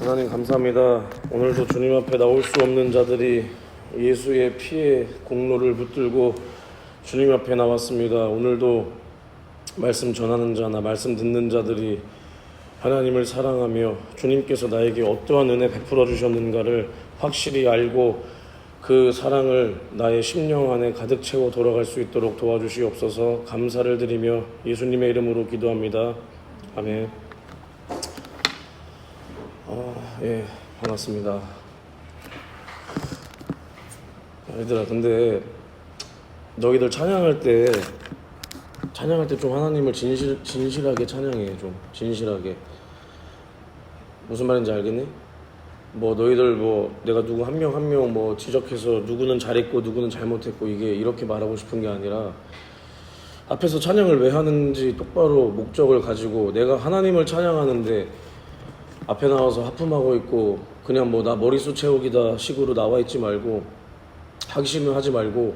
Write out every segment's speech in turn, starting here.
하나님 감사합니다. 오늘도 주님 앞에 나올 수 없는 자들이 예수의 피의 공로를 붙들고 주님 앞에 나왔습니다. 오늘도 말씀 전하는 자나 말씀 듣는 자들이 하나님을 사랑하며 주님께서 나에게 어떠한 은혜 베풀어 주셨는가를 확실히 알고 그 사랑을 나의 심령 안에 가득 채워 돌아갈 수 있도록 도와주시옵소서. 감사를 드리며 예수님의 이름으로 기도합니다. 아멘. 예, 반갑습니다. 얘들아, 근데 너희들 찬양할 때 좀 하나님을 진실하게 찬양해. 좀 진실하게. 무슨 말인지 알겠니? 뭐 너희들 뭐 내가 누구 한 명 뭐 지적해서 누구는 잘했고 누구는 잘못했고 이게 이렇게 말하고 싶은 게 아니라 앞에서 찬양을 왜 하는지 똑바로 목적을 가지고 내가 하나님을 찬양하는데 앞에 나와서 하품하고 있고 그냥 뭐 나 머리숱 채우기다 식으로 나와 있지 말고, 하기 싫으면 하지 말고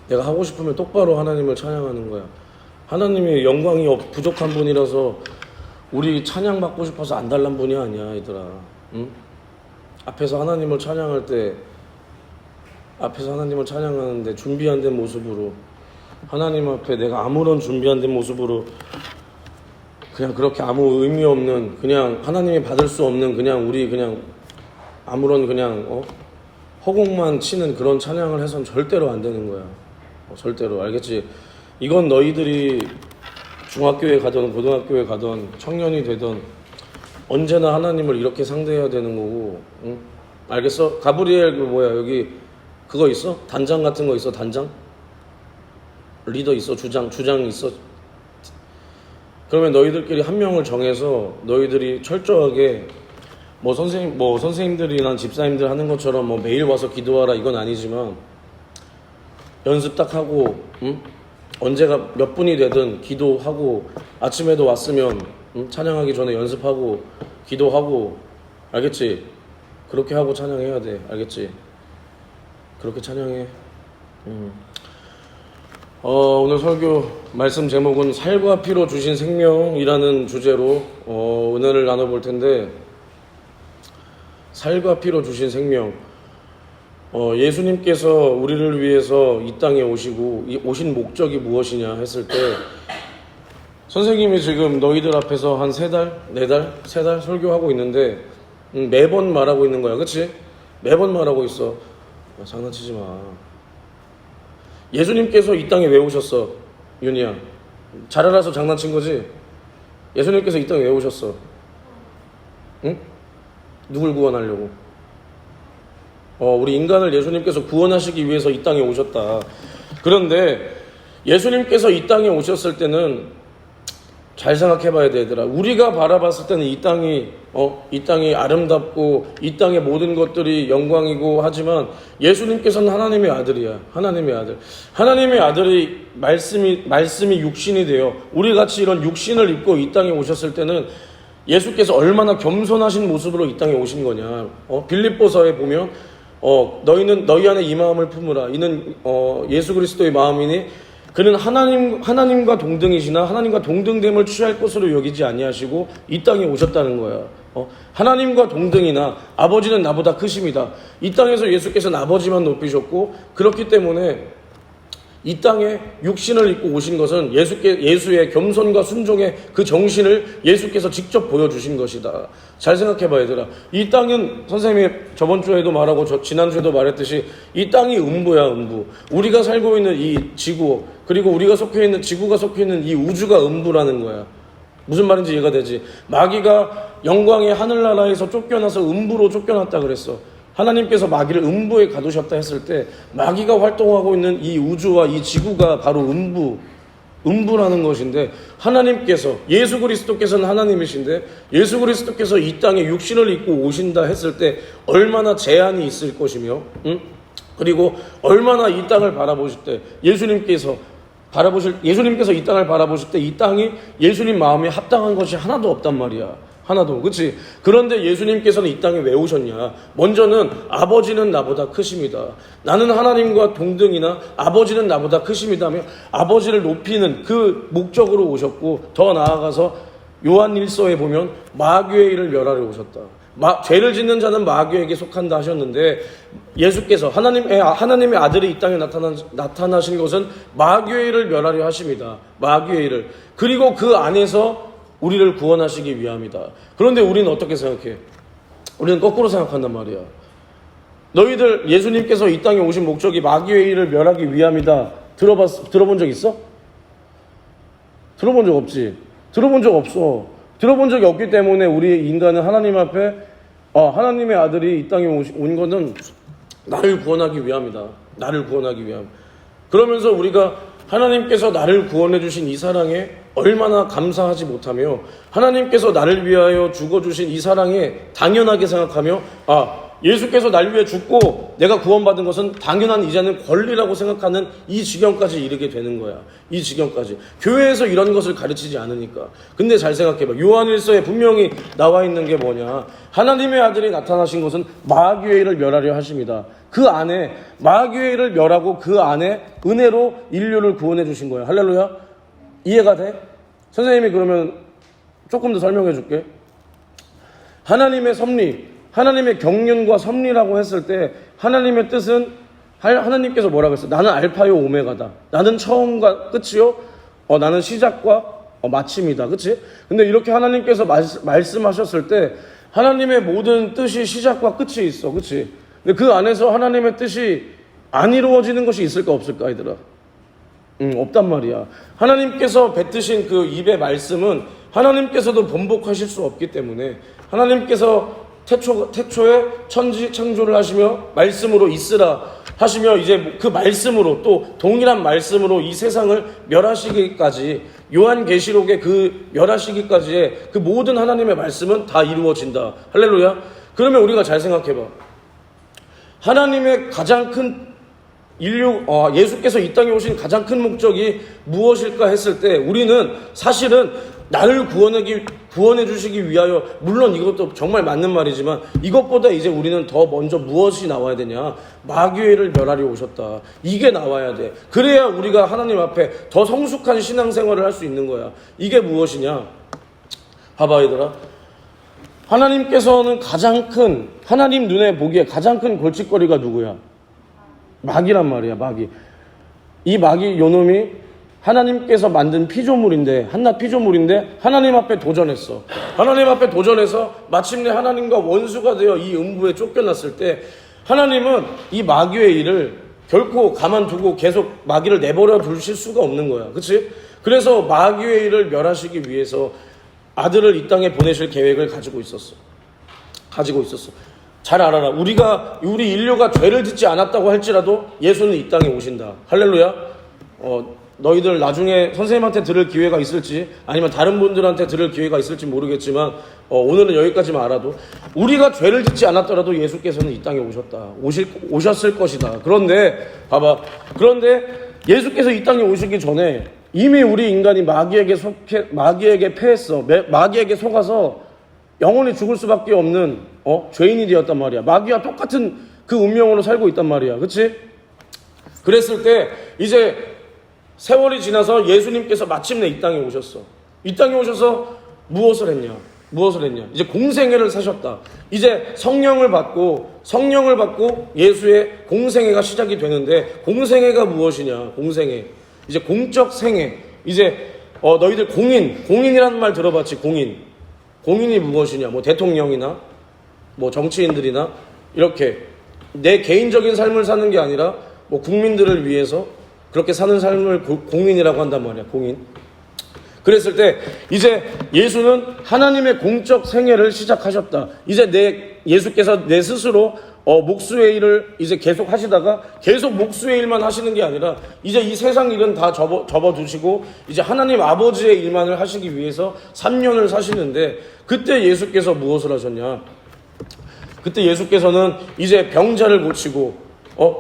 내가 하고 싶으면 똑바로 하나님을 찬양하는 거야. 하나님이 영광이 부족한 분이라서 우리 찬양 받고 싶어서 안 달란 분이 아니야, 얘들아. 응? 앞에서 하나님을 찬양하는데 준비 안 된 모습으로, 하나님 앞에 내가 아무런 준비 안 된 모습으로 그냥 그렇게 아무 의미 없는, 그냥 하나님이 받을 수 없는 그냥 우리 그냥 아무런 그냥 허공만 치는 그런 찬양을 해서는 절대로 안 되는 거야. 절대로. 알겠지? 이건 너희들이 중학교에 가든 고등학교에 가든 청년이 되든 언제나 하나님을 이렇게 상대해야 되는 거고. 응? 알겠어? 가브리엘 여기 그거 있어? 단장 같은 거 있어? 단장? 리더 있어? 주장 있어? 그러면 너희들끼리 한 명을 정해서 너희들이 철저하게 선생님들이나 집사님들 하는 것처럼 매일 와서 기도하라 이건 아니지만 연습 딱 하고, 응? 언제가 몇 분이 되든 기도하고, 아침에도 왔으면 찬양하기 전에 연습하고 기도하고, 알겠지? 그렇게 하고 찬양해야 돼. 알겠지? 그렇게 찬양해. 오늘 설교 말씀 제목은 살과 피로 주신 생명이라는 주제로 은혜를 나눠볼 텐데, 살과 피로 주신 생명. 예수님께서 우리를 위해서 이 땅에 오신 목적이 무엇이냐 했을 때, 선생님이 지금 너희들 앞에서 한 3달 설교하고 있는데 매번 말하고 있는 거야. 그치? 매번 말하고 있어. 장난치지 마. 예수님께서 이 땅에 왜 오셨어? 윤희야, 잘 알아서 장난친 거지? 예수님께서 이 땅에 왜 오셨어? 응? 누굴 구원하려고? 우리 인간을 예수님께서 구원하시기 위해서 이 땅에 오셨다. 그런데 예수님께서 이 땅에 오셨을 때는 잘 생각해봐야 돼, 얘들아. 우리가 바라봤을 때는 이 땅이 아름답고 이 땅의 모든 것들이 영광이고 하지만 예수님께서는 하나님의 아들이야. 하나님의 아들. 하나님의 아들이 말씀이 육신이 되어 우리 같이 이런 육신을 입고 이 땅에 오셨을 때는 예수께서 얼마나 겸손하신 모습으로 이 땅에 오신 거냐. 빌립보서에 보면 너희는 너희 안에 이 마음을 품으라. 이는 예수 그리스도의 마음이니 그는 하나님과 동등이시나 하나님과 동등됨을 취할 것으로 여기지 아니하시고 이 땅에 오셨다는 거야. 하나님과 동등이나 아버지는 나보다 크십니다. 이 땅에서 예수께서는 아버지만 높이셨고, 그렇기 때문에 이 땅에 육신을 입고 오신 것은 예수의 겸손과 순종의 그 정신을 예수께서 직접 보여주신 것이다. 잘 생각해봐, 얘들아. 이 땅은 선생님이 저번 주에도 말하고 지난주에도 말했듯이 이 땅이 음부야, 음부. 우리가 살고 있는 이 지구, 그리고 지구가 속해 있는 이 우주가 음부라는 거야. 무슨 말인지 이해가 되지? 마귀가 영광의 하늘나라에서 쫓겨나서 음부로 쫓겨났다 그랬어. 하나님께서 마귀를 음부에 가두셨다 했을 때 마귀가 활동하고 있는 이 우주와 이 지구가 바로 음부라는 것인데, 하나님께서, 예수 그리스도께서는 하나님이신데 예수 그리스도께서 이 땅에 육신을 입고 오신다 했을 때 얼마나 제한이 있을 것이며, 그리고 얼마나 이 땅을 바라보실 때 예수님께서 이 땅을 바라보실 때 이 땅이 예수님 마음에 합당한 것이 하나도 없단 말이야. 하나도. 그치? 그런데 예수님께서는 이 땅에 왜 오셨냐? 먼저는 아버지는 나보다 크십니다. 나는 하나님과 동등이나 아버지는 나보다 크십니다며 아버지를 높이는 그 목적으로 오셨고, 더 나아가서 요한 1서에 보면 마귀의 일을 멸하러 오셨다. 죄를 짓는 자는 마귀에게 속한다 하셨는데 예수께서 하나님의 아들이 이 땅에 나타나신 것은 마귀의 일을 멸하려 하십니다. 마귀의 일을. 그리고 그 안에서 우리를 구원하시기 위함이다. 그런데 우리는 어떻게 생각해? 우리는 거꾸로 생각한단 말이야. 너희들 예수님께서 이 땅에 오신 목적이 마귀의 일을 멸하기 위함이다. 들어본 적 있어? 들어본 적 없지. 들어본 적 없어. 들어본 적이 없기 때문에 우리 인간은 하나님 앞에 하나님의 아들이 이 땅에 온 것은 나를 구원하기 위함이다. 나를 구원하기 위함. 그러면서 우리가 하나님께서 나를 구원해 주신 이 사랑에 얼마나 감사하지 못하며 하나님께서 나를 위하여 죽어주신 이 사랑에 당연하게 생각하며 예수께서 날 위해 죽고 내가 구원받은 것은 당연한 이제는 권리라고 생각하는 이 지경까지 이르게 되는 거야. 이 지경까지. 교회에서 이런 것을 가르치지 않으니까. 근데 잘 생각해봐. 요한일서에 분명히 나와 있는 게 뭐냐. 하나님의 아들이 나타나신 것은 마귀의 일을 멸하려 하십니다. 그 안에 마귀의 일을 멸하고 그 안에 은혜로 인류를 구원해 주신 거야. 할렐루야. 이해가 돼? 선생님이 그러면 조금 더 설명해 줄게. 하나님의 섭리, 하나님의 경륜과 섭리라고 했을 때 하나님의 뜻은 하나님께서 뭐라고 했어요? 나는 알파요 오메가다. 나는 처음과 끝이요. 나는 시작과 마침이다. 그치? 근데 이렇게 하나님께서 말씀하셨을 때 하나님의 모든 뜻이 시작과 끝이 있어. 그치? 근데 그 안에서 하나님의 뜻이 안 이루어지는 것이 있을까 없을까 얘들아? 없단 말이야. 하나님께서 뱉으신 그 입의 말씀은 하나님께서도 번복하실 수 없기 때문에 하나님께서 태초에 천지 창조를 하시며 말씀으로 있으라 하시며 이제 그 말씀으로 또 동일한 말씀으로 이 세상을 멸하시기까지 요한계시록의 그 멸하시기까지의 그 모든 하나님의 말씀은 다 이루어진다. 할렐루야. 그러면 우리가 잘 생각해봐. 하나님의 가장 큰 예수께서 이 땅에 오신 가장 큰 목적이 무엇일까 했을 때 우리는 사실은 나를 구원해 주시기 위하여, 물론 이것도 정말 맞는 말이지만 이것보다 이제 우리는 더 먼저 무엇이 나와야 되냐? 마귀의 일을 멸하려 오셨다. 이게 나와야 돼. 그래야 우리가 하나님 앞에 더 성숙한 신앙생활을 할 수 있는 거야. 이게 무엇이냐? 봐봐 얘들아. 하나님께서는 하나님 눈에 보기에 가장 큰 골칫거리가 누구야? 마귀란 말이야. 마귀. 이 마귀 요놈이 하나님께서 만든 한낱 피조물인데 하나님 앞에 도전했어. 하나님 앞에 도전해서 마침내 하나님과 원수가 되어 이 음부에 쫓겨났을 때 하나님은 이 마귀의 일을 결코 가만두고 계속 마귀를 내버려 두실 수가 없는 거야. 그치? 그래서 마귀의 일을 멸하시기 위해서 아들을 이 땅에 보내실 계획을 가지고 있었어. 잘 알아라. 우리 인류가 죄를 짓지 않았다고 할지라도 예수는 이 땅에 오신다. 할렐루야. 너희들 나중에 선생님한테 들을 기회가 있을지 아니면 다른 분들한테 들을 기회가 있을지 모르겠지만 오늘은 여기까지만 알아도 우리가 죄를 짓지 않았더라도 예수께서는 이 땅에 오셨을 것이다. 그런데 봐봐. 그런데 예수께서 이 땅에 오시기 전에 이미 우리 인간이 마귀에게 패했어. 마귀에게 속아서 영원히 죽을 수밖에 없는 죄인이 되었단 말이야. 마귀와 똑같은 그 운명으로 살고 있단 말이야. 그치? 그랬을 때 이제 세월이 지나서 예수님께서 마침내 이 땅에 오셨어. 이 땅에 오셔서 무엇을 했냐? 이제 공생애를 사셨다. 이제 성령을 받고 예수의 공생애가 시작이 되는데 공생애가 무엇이냐? 공생애. 이제 공적 생애. 이제 너희들 공인이라는 말 들어봤지? 공인이 무엇이냐? 뭐 대통령이나 뭐 정치인들이나 이렇게 내 개인적인 삶을 사는 게 아니라 뭐 국민들을 위해서 그렇게 사는 삶을 공인이라고 한단 말이야. 공인. 그랬을 때 이제 예수는 하나님의 공적 생애를 시작하셨다. 이제 예수께서 내 스스로 목수의 일을 이제 계속 하시다가 계속 목수의 일만 하시는 게 아니라 이제 이 세상 일은 다 접어두시고 이제 하나님 아버지의 일만을 하시기 위해서 3년을 사시는데 그때 예수께서 무엇을 하셨냐? 그때 예수께서는 이제 병자를 고치고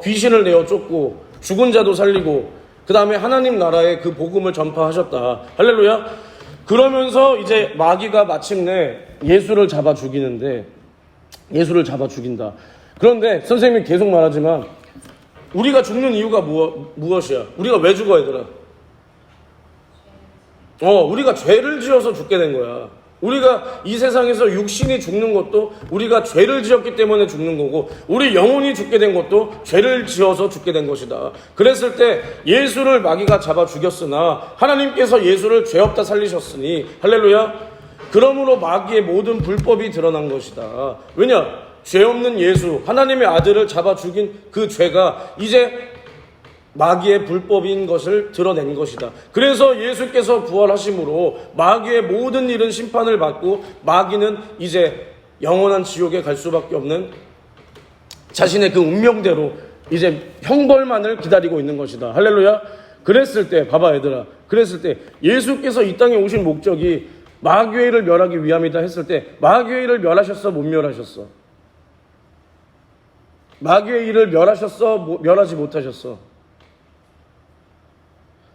귀신을 내어 쫓고 죽은 자도 살리고 그 다음에 하나님 나라의 그 복음을 전파하셨다. 할렐루야. 그러면서 이제 마귀가 마침내 예수를 잡아 죽인다. 그런데 선생님이 계속 말하지만 우리가 죽는 이유가 무엇이야? 우리가 왜 죽어 얘들아? 우리가 죄를 지어서 죽게 된 거야. 우리가 이 세상에서 육신이 죽는 것도 우리가 죄를 지었기 때문에 죽는 거고, 우리 영혼이 죽게 된 것도 죄를 지어서 죽게 된 것이다. 그랬을 때 예수를 마귀가 잡아 죽였으나 하나님께서 예수를 죄 없다 살리셨으니, 할렐루야, 그러므로 마귀의 모든 불법이 드러난 것이다. 왜냐? 죄 없는 예수, 하나님의 아들을 잡아 죽인 그 죄가 이제 마귀의 불법인 것을 드러낸 것이다. 그래서 예수께서 부활하심으로 마귀의 모든 일은 심판을 받고, 마귀는 이제 영원한 지옥에 갈 수밖에 없는 자신의 그 운명대로 이제 형벌만을 기다리고 있는 것이다. 할렐루야. 그랬을 때 봐봐 얘들아, 그랬을 때 예수께서 이 땅에 오신 목적이 마귀의 일을 멸하기 위함이다 했을 때, 마귀의 일을 멸하셨어, 못 멸하셨어? 마귀의 일을 멸하셨어, 멸하지 못하셨어?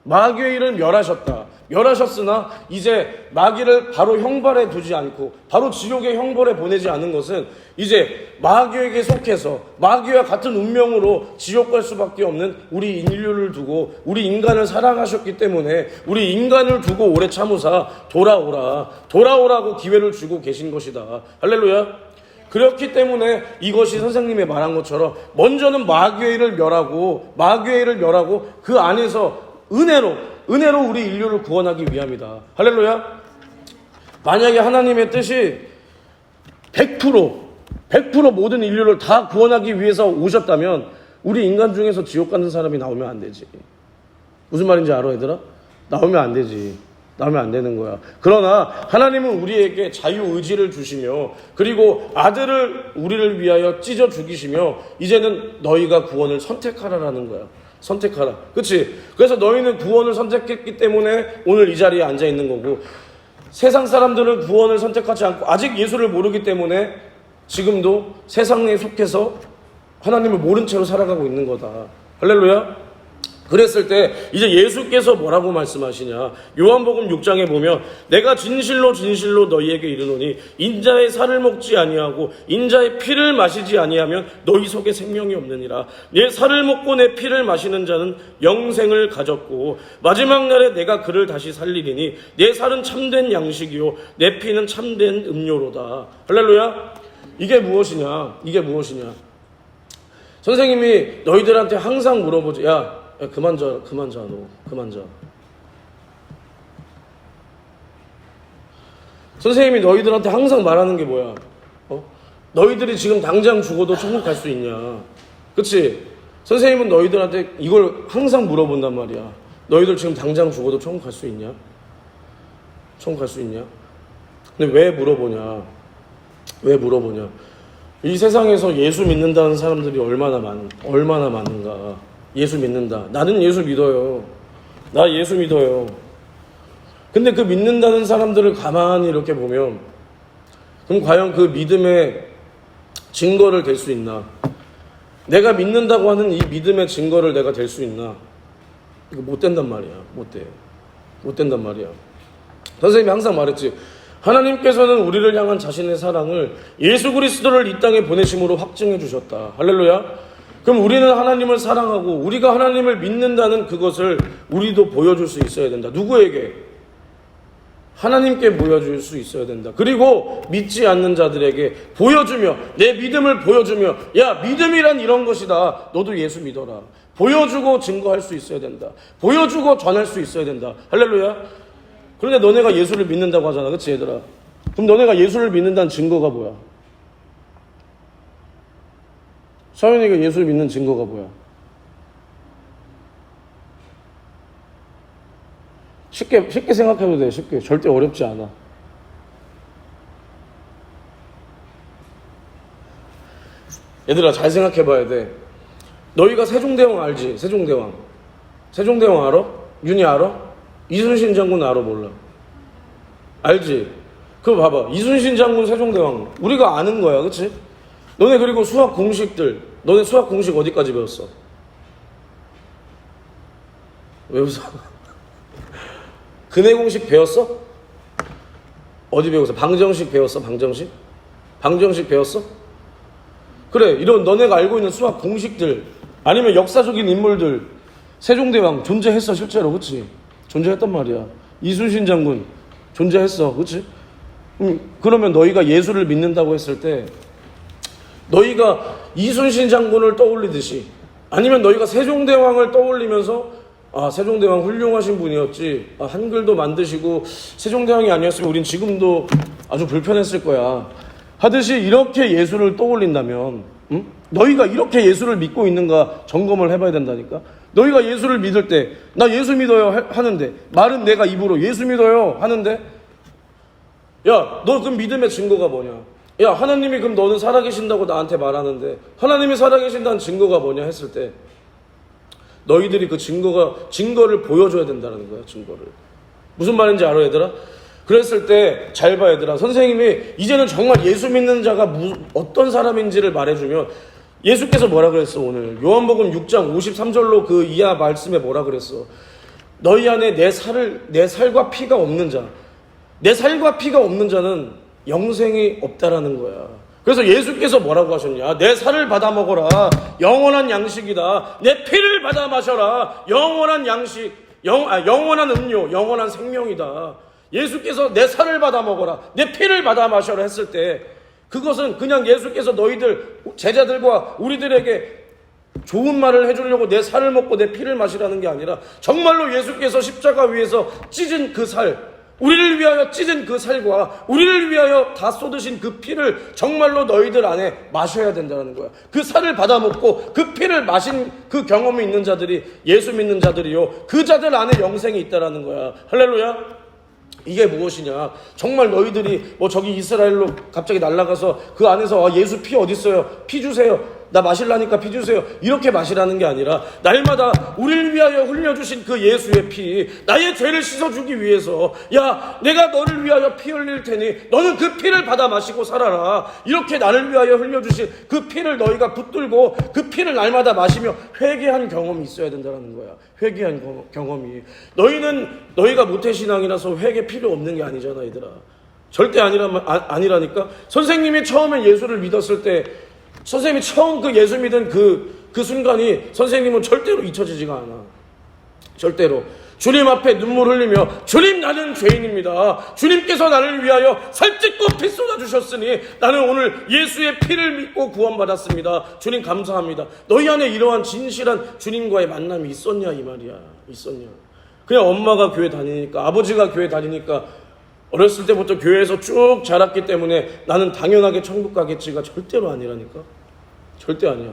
마귀의 일을 멸하셨다. 멸하셨으나 이제 마귀를 바로 형벌에 두지 않고 바로 지옥의 형벌에 보내지 않은 것은 이제 마귀에게 속해서 마귀와 같은 운명으로 지옥 갈 수밖에 없는 우리 인류를 두고, 우리 인간을 사랑하셨기 때문에 우리 인간을 두고 오래 참으사 돌아오라고 기회를 주고 계신 것이다. 할렐루야. 그렇기 때문에 이것이 선생님이 말한 것처럼 먼저는 마귀의 일을 멸하고 그 안에서 은혜로 우리 인류를 구원하기 위함이다. 할렐루야. 만약에 하나님의 뜻이 100% 모든 인류를 다 구원하기 위해서 오셨다면 우리 인간 중에서 지옥 가는 사람이 나오면 안 되지. 무슨 말인지 알아 얘들아? 나오면 안 되지. 나오면 안 되는 거야. 그러나 하나님은 우리에게 자유의지를 주시며, 그리고 아들을 우리를 위하여 찢어 죽이시며, 이제는 너희가 구원을 선택하라라는 거야. 선택하라. 그치? 그래서 너희는 구원을 선택했기 때문에 오늘 이 자리에 앉아 있는 거고, 세상 사람들은 구원을 선택하지 않고 아직 예수를 모르기 때문에 지금도 세상에 속해서 하나님을 모른 채로 살아가고 있는 거다. 할렐루야. 그랬을 때 이제 예수께서 뭐라고 말씀하시냐? 요한복음 6장에 보면 내가 진실로 너희에게 이르노니 인자의 살을 먹지 아니하고 인자의 피를 마시지 아니하면 너희 속에 생명이 없느니라. 내 살을 먹고 내 피를 마시는 자는 영생을 가졌고 마지막 날에 내가 그를 다시 살리리니 내 살은 참된 양식이요 내 피는 참된 음료로다. 할렐루야. 이게 무엇이냐? 선생님이 너희들한테 항상 물어보지. 야, 그만 자. 선생님이 너희들한테 항상 말하는 게 뭐야? 너희들이 지금 당장 죽어도 천국 갈 수 있냐? 그치? 선생님은 너희들한테 이걸 항상 물어본단 말이야. 너희들 지금 당장 죽어도 천국 갈 수 있냐? 근데 왜 물어보냐? 이 세상에서 예수 믿는다는 사람들이 얼마나 많은가? 예수 믿는다. 나는 예수 믿어요. 나 예수 믿어요. 근데 그 믿는다는 사람들을 가만히 이렇게 보면, 그럼 과연 그 믿음의 증거를 댈 수 있나? 내가 믿는다고 하는 이 믿음의 증거를 내가 댈 수 있나? 이거 못 된단 말이야. 못 된단 말이야. 선생님이 항상 말했지. 하나님께서는 우리를 향한 자신의 사랑을 예수 그리스도를 이 땅에 보내심으로 확증해 주셨다. 할렐루야. 그럼 우리는 하나님을 사랑하고 우리가 하나님을 믿는다는 그것을 우리도 보여줄 수 있어야 된다. 누구에게? 하나님께 보여줄 수 있어야 된다. 그리고 믿지 않는 자들에게 보여주며, 내 믿음을 보여주며, 야, 믿음이란 이런 것이다. 너도 예수 믿어라. 보여주고 증거할 수 있어야 된다. 보여주고 전할 수 있어야 된다. 할렐루야. 그런데 너네가 예수를 믿는다고 하잖아. 그치 얘들아? 그럼 너네가 예수를 믿는다는 증거가 뭐야? 서윤이가 예수를 믿는 증거가 뭐야? 쉽게 생각해도 돼. 쉽게. 절대 어렵지 않아. 얘들아, 잘 생각해 봐야 돼. 너희가 세종대왕 알지? 세종대왕 알아? 윤희 알아? 이순신 장군 알아? 몰라? 알지? 그거 봐봐. 이순신 장군, 세종대왕 우리가 아는 거야. 그치? 너네 그리고 수학 공식들, 너네 수학 공식 어디까지 배웠어? 왜 웃어? 근해 공식 배웠어? 어디 배웠어? 방정식 배웠어? 방정식 배웠어? 그래, 이런 너네가 알고 있는 수학 공식들, 아니면 역사적인 인물들, 세종대왕 존재했어 실제로. 그치? 존재했단 말이야. 이순신 장군 존재했어. 그치? 그러면 너희가 예수를 믿는다고 했을 때 너희가 이순신 장군을 떠올리듯이 아니면 너희가 세종대왕을 떠올리면서 세종대왕 훌륭하신 분이었지, 한글도 만드시고 세종대왕이 아니었으면 우린 지금도 아주 불편했을 거야 하듯이 이렇게 예수를 떠올린다면 너희가 이렇게 예수를 믿고 있는가 점검을 해봐야 된다니까. 너희가 예수를 믿을 때 나 예수 믿어요 하는데, 말은 내가 입으로 예수 믿어요 하는데, 야, 너 그 믿음의 증거가 뭐냐? 야, 하나님이 그럼 너는 살아계신다고 나한테 말하는데 하나님이 살아계신다는 증거가 뭐냐 했을 때 너희들이 그 증거를 보여줘야 된다는 거야. 증거를. 무슨 말인지 알아, 얘들아? 그랬을 때 잘 봐, 얘들아. 선생님이 이제는 정말 예수 믿는 자가 어떤 사람인지를 말해주면, 예수께서 뭐라 그랬어 오늘 요한복음 6장 53절로 그 이하 말씀에 뭐라 그랬어? 너희 안에 내 살과 피가 없는 자, 내 살과 피가 없는 자는 영생이 없다라는 거야. 그래서 예수께서 뭐라고 하셨냐? 내 살을 받아 먹어라, 영원한 양식이다. 내 피를 받아 마셔라, 영원한 양식, 영원한 음료, 영원한 생명이다. 예수께서 내 살을 받아 먹어라, 내 피를 받아 마셔라 했을 때 그것은 그냥 예수께서 너희들 제자들과 우리들에게 좋은 말을 해주려고 내 살을 먹고 내 피를 마시라는 게 아니라 정말로 예수께서 십자가 위에서 찢은 그 살, 우리를 위하여 찢은 그 살과 우리를 위하여 다 쏟으신 그 피를 정말로 너희들 안에 마셔야 된다는 거야. 그 살을 받아 먹고 그 피를 마신 그 경험이 있는 자들이 예수 믿는 자들이요, 그 자들 안에 영생이 있다라는 거야. 할렐루야. 이게 무엇이냐? 정말 너희들이 저기 이스라엘로 갑자기 날아가서 그 안에서 예수 피 어디 있어요? 피 주세요. 나 마실라니까 피 주세요. 이렇게 마시라는 게 아니라 날마다 우리를 위하여 흘려주신 그 예수의 피, 나의 죄를 씻어주기 위해서, 야, 내가 너를 위하여 피 흘릴 테니 너는 그 피를 받아 마시고 살아라. 이렇게 나를 위하여 흘려주신 그 피를 너희가 붙들고 그 피를 날마다 마시며 회개한 경험이 있어야 된다는 거야. 회개한 경험이. 너희가 모태신앙이라서 회개 필요 없는 게 아니잖아, 얘들아. 절대 아니라니까. 선생님이 처음에 예수를 믿었을 때, 선생님이 처음 그 예수 믿은 그 순간이 선생님은 절대로 잊혀지지가 않아. 절대로. 주님 앞에 눈물 흘리며, 주님, 나는 죄인입니다. 주님께서 나를 위하여 살찢고 피 쏟아주셨으니 나는 오늘 예수의 피를 믿고 구원받았습니다. 주님 감사합니다. 너희 안에 이러한 진실한 주님과의 만남이 있었냐 이 말이야. 있었냐. 그냥 엄마가 교회 다니니까, 아버지가 교회 다니니까, 어렸을 때부터 교회에서 쭉 자랐기 때문에 나는 당연하게 천국 가겠지가 절대로 아니라니까. 절대 아니야.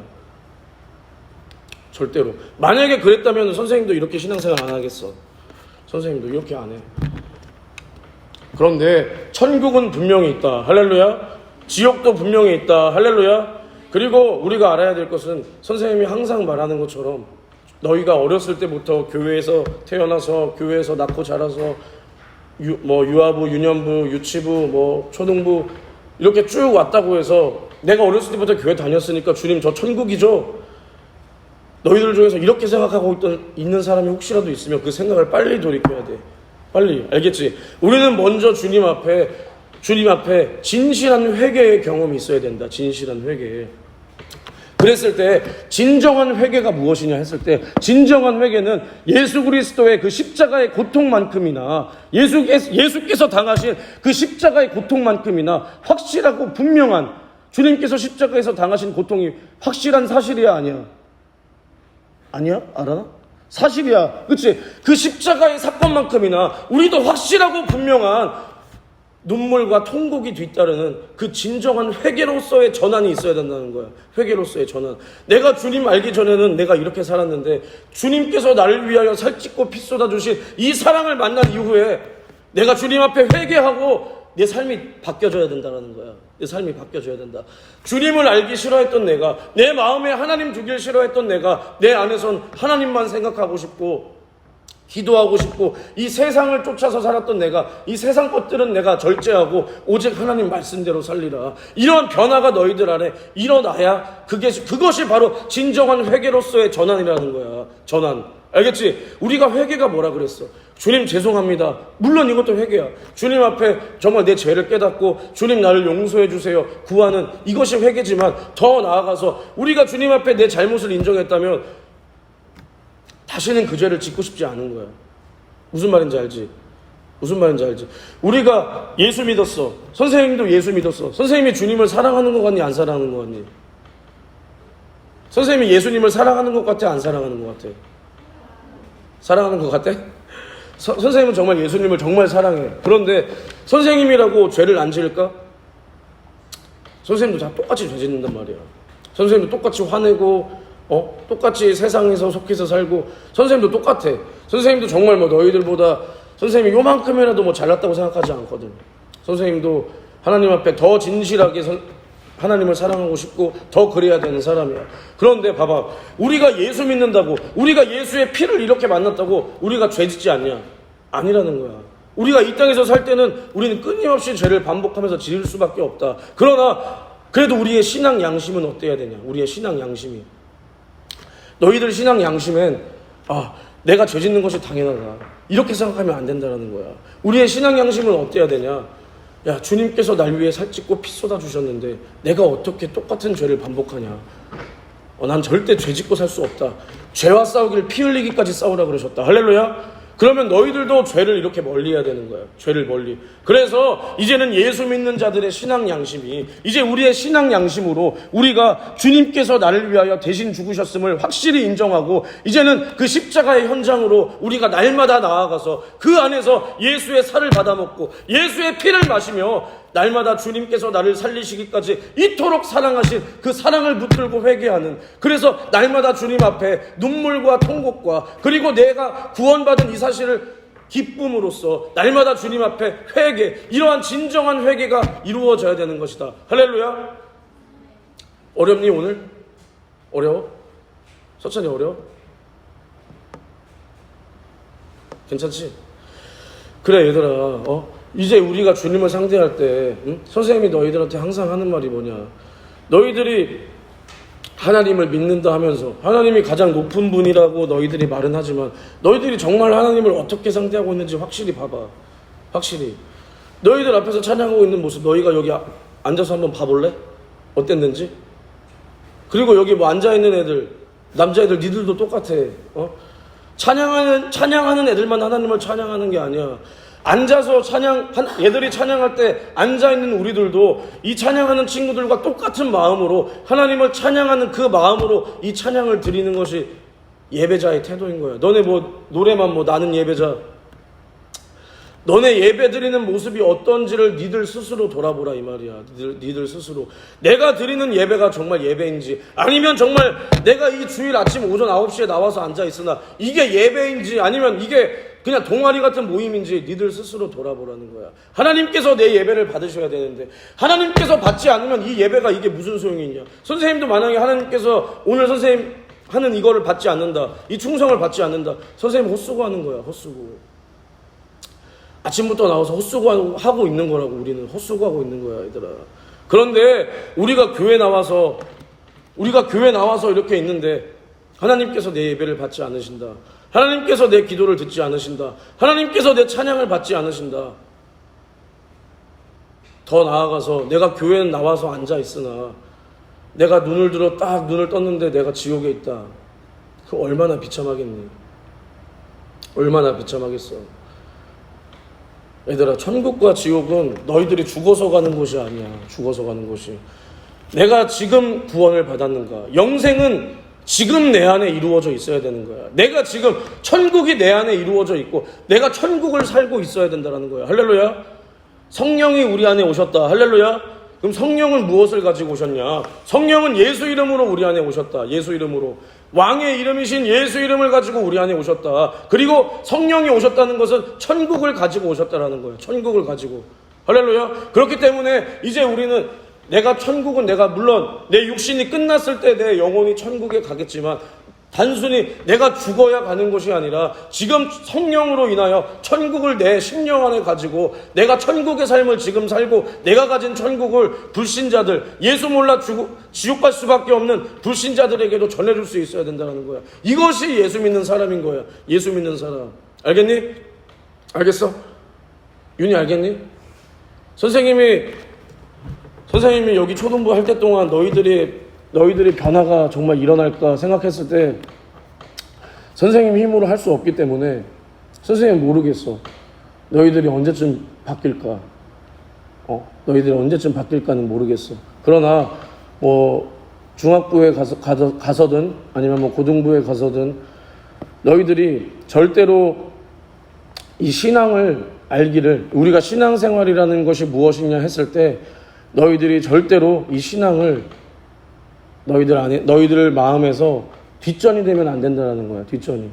절대로. 만약에 그랬다면 선생님도 이렇게 신앙생활 안 하겠어. 선생님도 이렇게 안 해. 그런데 천국은 분명히 있다. 할렐루야. 지옥도 분명히 있다. 할렐루야. 그리고 우리가 알아야 될 것은 선생님이 항상 말하는 것처럼 너희가 어렸을 때부터 교회에서 태어나서 교회에서 낳고 자라서 유아부, 유년부, 유치부, 초등부 이렇게 쭉 왔다고 해서 내가 어렸을 때부터 교회 다녔으니까 주님 저 천국이죠. 너희들 중에서 이렇게 생각하고 있는 사람이 혹시라도 있으면 그 생각을 빨리 돌이켜야 돼. 빨리. 알겠지? 우리는 먼저 주님 앞에 진실한 회개의 경험이 있어야 된다. 진실한 회개. 그랬을 때 진정한 회개가 무엇이냐 했을 때 진정한 회개는 예수 그리스도의 그 십자가의 고통만큼이나 예수께서 당하신 그 십자가의 고통만큼이나 확실하고 분명한, 주님께서 십자가에서 당하신 고통이 확실한 사실이야 아니야? 아니야? 알아? 사실이야. 그치? 그 십자가의 사건만큼이나 우리도 확실하고 분명한 눈물과 통곡이 뒤따르는 그 진정한 회개로서의 전환이 있어야 된다는 거야. 회개로서의 전환. 내가 주님 알기 전에는 내가 이렇게 살았는데 주님께서 나를 위하여 살찢고 피 쏟아주신 이 사랑을 만난 이후에 내가 주님 앞에 회개하고 내 삶이 바뀌어져야 된다는 거야. 내 삶이 바뀌어져야 된다. 주님을 알기 싫어했던 내가, 내 마음에 하나님 두길 싫어했던 내가 내 안에선 하나님만 생각하고 싶고 기도하고 싶고 이 세상을 쫓아서 살았던 내가, 이 세상 것들은 내가 절제하고 오직 하나님 말씀대로 살리라. 이러한 변화가 너희들 안에 일어나야 그것이 바로 진정한 회개로서의 전환이라는 거야. 전환. 알겠지? 우리가 회개가 뭐라 그랬어? 주님 죄송합니다. 물론 이것도 회개야. 주님 앞에 정말 내 죄를 깨닫고 주님 나를 용서해 주세요 구하는 이것이 회개지만, 더 나아가서 우리가 주님 앞에 내 잘못을 인정했다면 다시는 그 죄를 짓고 싶지 않은 거야. 무슨 말인지 알지? 무슨 말인지 알지? 우리가 예수 믿었어. 선생님도 예수 믿었어. 선생님이 주님을 사랑하는 것 같니? 안 사랑하는 것 같니? 선생님이 예수님을 사랑하는 것 같아? 안 사랑하는 것 같아? 사랑하는 것 같아? 선생님은 정말 예수님을 정말 사랑해. 그런데 선생님이라고 죄를 안 지을까? 선생님도 다 똑같이 죄 짓는단 말이야. 선생님도 똑같이 화내고 똑같이 세상에서 속해서 살고 선생님도 똑같아. 선생님도 정말 뭐 너희들보다 선생님이 요만큼이라도 뭐 잘났다고 생각하지 않거든. 선생님도 하나님 앞에 더 진실하게 하나님을 사랑하고 싶고 더 그래야 되는 사람이야. 그런데 봐봐, 우리가 예수 믿는다고, 우리가 예수의 피를 이렇게 만났다고 우리가 죄 짓지 않냐? 아니라는 거야. 우리가 이 땅에서 살 때는 우리는 끊임없이 죄를 반복하면서 지을 수밖에 없다. 그러나 그래도 우리의 신앙 양심은 어때야 되냐? 우리의 신앙 양심이, 너희들 신앙 양심엔 내가 죄 짓는 것이 당연하다 이렇게 생각하면 안 된다는 거야. 우리의 신앙 양심은 어때야 되냐? 야, 주님께서 날 위해 살찌고 피 쏟아 주셨는데 내가 어떻게 똑같은 죄를 반복하냐? 난 절대 죄 짓고 살 수 없다. 죄와 싸우길 피 흘리기까지 싸우라 그러셨다. 할렐루야. 그러면 너희들도 죄를 이렇게 멀리해야 되는 거야. 죄를 멀리. 그래서 이제는 예수 믿는 자들의 신앙 양심이, 이제 우리의 신앙 양심으로 우리가 주님께서 나를 위하여 대신 죽으셨음을 확실히 인정하고, 이제는 그 십자가의 현장으로 우리가 날마다 나아가서 그 안에서 예수의 살을 받아먹고 예수의 피를 마시며 날마다 주님께서 나를 살리시기까지 이토록 사랑하신 그 사랑을 붙들고 회개하는, 그래서 날마다 주님 앞에 눈물과 통곡과 그리고 내가 구원받은 이 사실을 기쁨으로써 날마다 주님 앞에 회개, 이러한 진정한 회개가 이루어져야 되는 것이다. 할렐루야. 어렵니 오늘? 어려워? 서천이 어려워? 괜찮지? 그래 얘들아, 이제 우리가 주님을 상대할 때 선생님이 너희들한테 항상 하는 말이 뭐냐? 너희들이 하나님을 믿는다 하면서 하나님이 가장 높은 분이라고 너희들이 말은 하지만 너희들이 정말 하나님을 어떻게 상대하고 있는지 확실히 봐봐. 확실히 너희들 앞에서 찬양하고 있는 모습 너희가 여기 앉아서 한번 봐볼래? 어땠는지? 그리고 여기 뭐 앉아있는 애들, 남자애들 니들도 똑같아. 찬양하는 애들만 하나님을 찬양하는 게 아니야. 앉아서 얘들이 찬양할 때 앉아있는 우리들도 이 찬양하는 친구들과 똑같은 마음으로 하나님을 찬양하는 그 마음으로 이 찬양을 드리는 것이 예배자의 태도인 거야. 너네 뭐 노래만 나는 예배자, 너네 예배 드리는 모습이 어떤지를 니들 스스로 돌아보라 이 말이야. 니들 스스로 내가 드리는 예배가 정말 예배인지, 아니면 정말 내가 이 주일 아침 오전 9시에 나와서 앉아있으나 이게 예배인지, 아니면 이게 그냥 동아리 같은 모임인지 니들 스스로 돌아보라는 거야. 하나님께서 내 예배를 받으셔야 되는데 하나님께서 받지 않으면 이 예배가 이게 무슨 소용이 있냐? 선생님도 만약에 하나님께서 오늘 선생님 하는 이거를 받지 않는다, 이 충성을 받지 않는다, 선생님 헛수고 하는 거야. 헛수고. 아침부터 나와서 헛수고 하고 있는 거라고. 우리는 헛수고 하고 있는 거야 얘들아. 그런데 우리가 교회 나와서 이렇게 있는데 하나님께서 내 예배를 받지 않으신다, 하나님께서 내 기도를 듣지 않으신다, 하나님께서 내 찬양을 받지 않으신다. 더 나아가서 내가 교회는 나와서 앉아있으나 내가 눈을 떴는데 내가 지옥에 있다. 그 얼마나 비참하겠니? 얼마나 비참하겠어. 얘들아, 천국과 지옥은 너희들이 죽어서 가는 곳이 아니야. 죽어서 가는 곳이. 내가 지금 구원을 받았는가? 영생은 지금 내 안에 이루어져 있어야 되는 거야. 내가 지금 천국이 내 안에 이루어져 있고 내가 천국을 살고 있어야 된다는 거야. 할렐루야. 성령이 우리 안에 오셨다. 할렐루야. 그럼 성령은 무엇을 가지고 오셨냐? 성령은 예수 이름으로 우리 안에 오셨다. 예수 이름으로. 왕의 이름이신 예수 이름을 가지고 우리 안에 오셨다. 그리고 성령이 오셨다는 것은 천국을 가지고 오셨다라는 거예요. 천국을 가지고. 할렐루야. 그렇기 때문에 이제 우리는 천국은 내가 물론 내 육신이 끝났을 때 내 영혼이 천국에 가겠지만 단순히 내가 죽어야 가는 것이 아니라 지금 성령으로 인하여 천국을 내 심령 안에 가지고 내가 천국의 삶을 지금 살고 내가 가진 천국을 불신자들, 예수 몰라 지옥 갈 수밖에 없는 불신자들에게도 전해줄 수 있어야 된다는 거야. 이것이 예수 믿는 사람인 거야. 예수 믿는 사람. 알겠니? 알겠어? 윤희 알겠니? 선생님이 여기 초등부 할 때 동안 너희들이 변화가 정말 일어날까 생각했을 때 선생님 힘으로 할 수 없기 때문에 선생님 모르겠어. 너희들이 언제쯤 바뀔까? 너희들이 언제쯤 바뀔까는 모르겠어. 그러나 뭐 중학부에 가서든 아니면 뭐 고등부에 가서든 너희들이 절대로 이 신앙을 알기를, 우리가 신앙생활이라는 것이 무엇이냐 했을 때 너희들이 절대로 이 신앙을 너희들 마음에서 뒷전이 되면 안 된다는 거야. 뒷전이.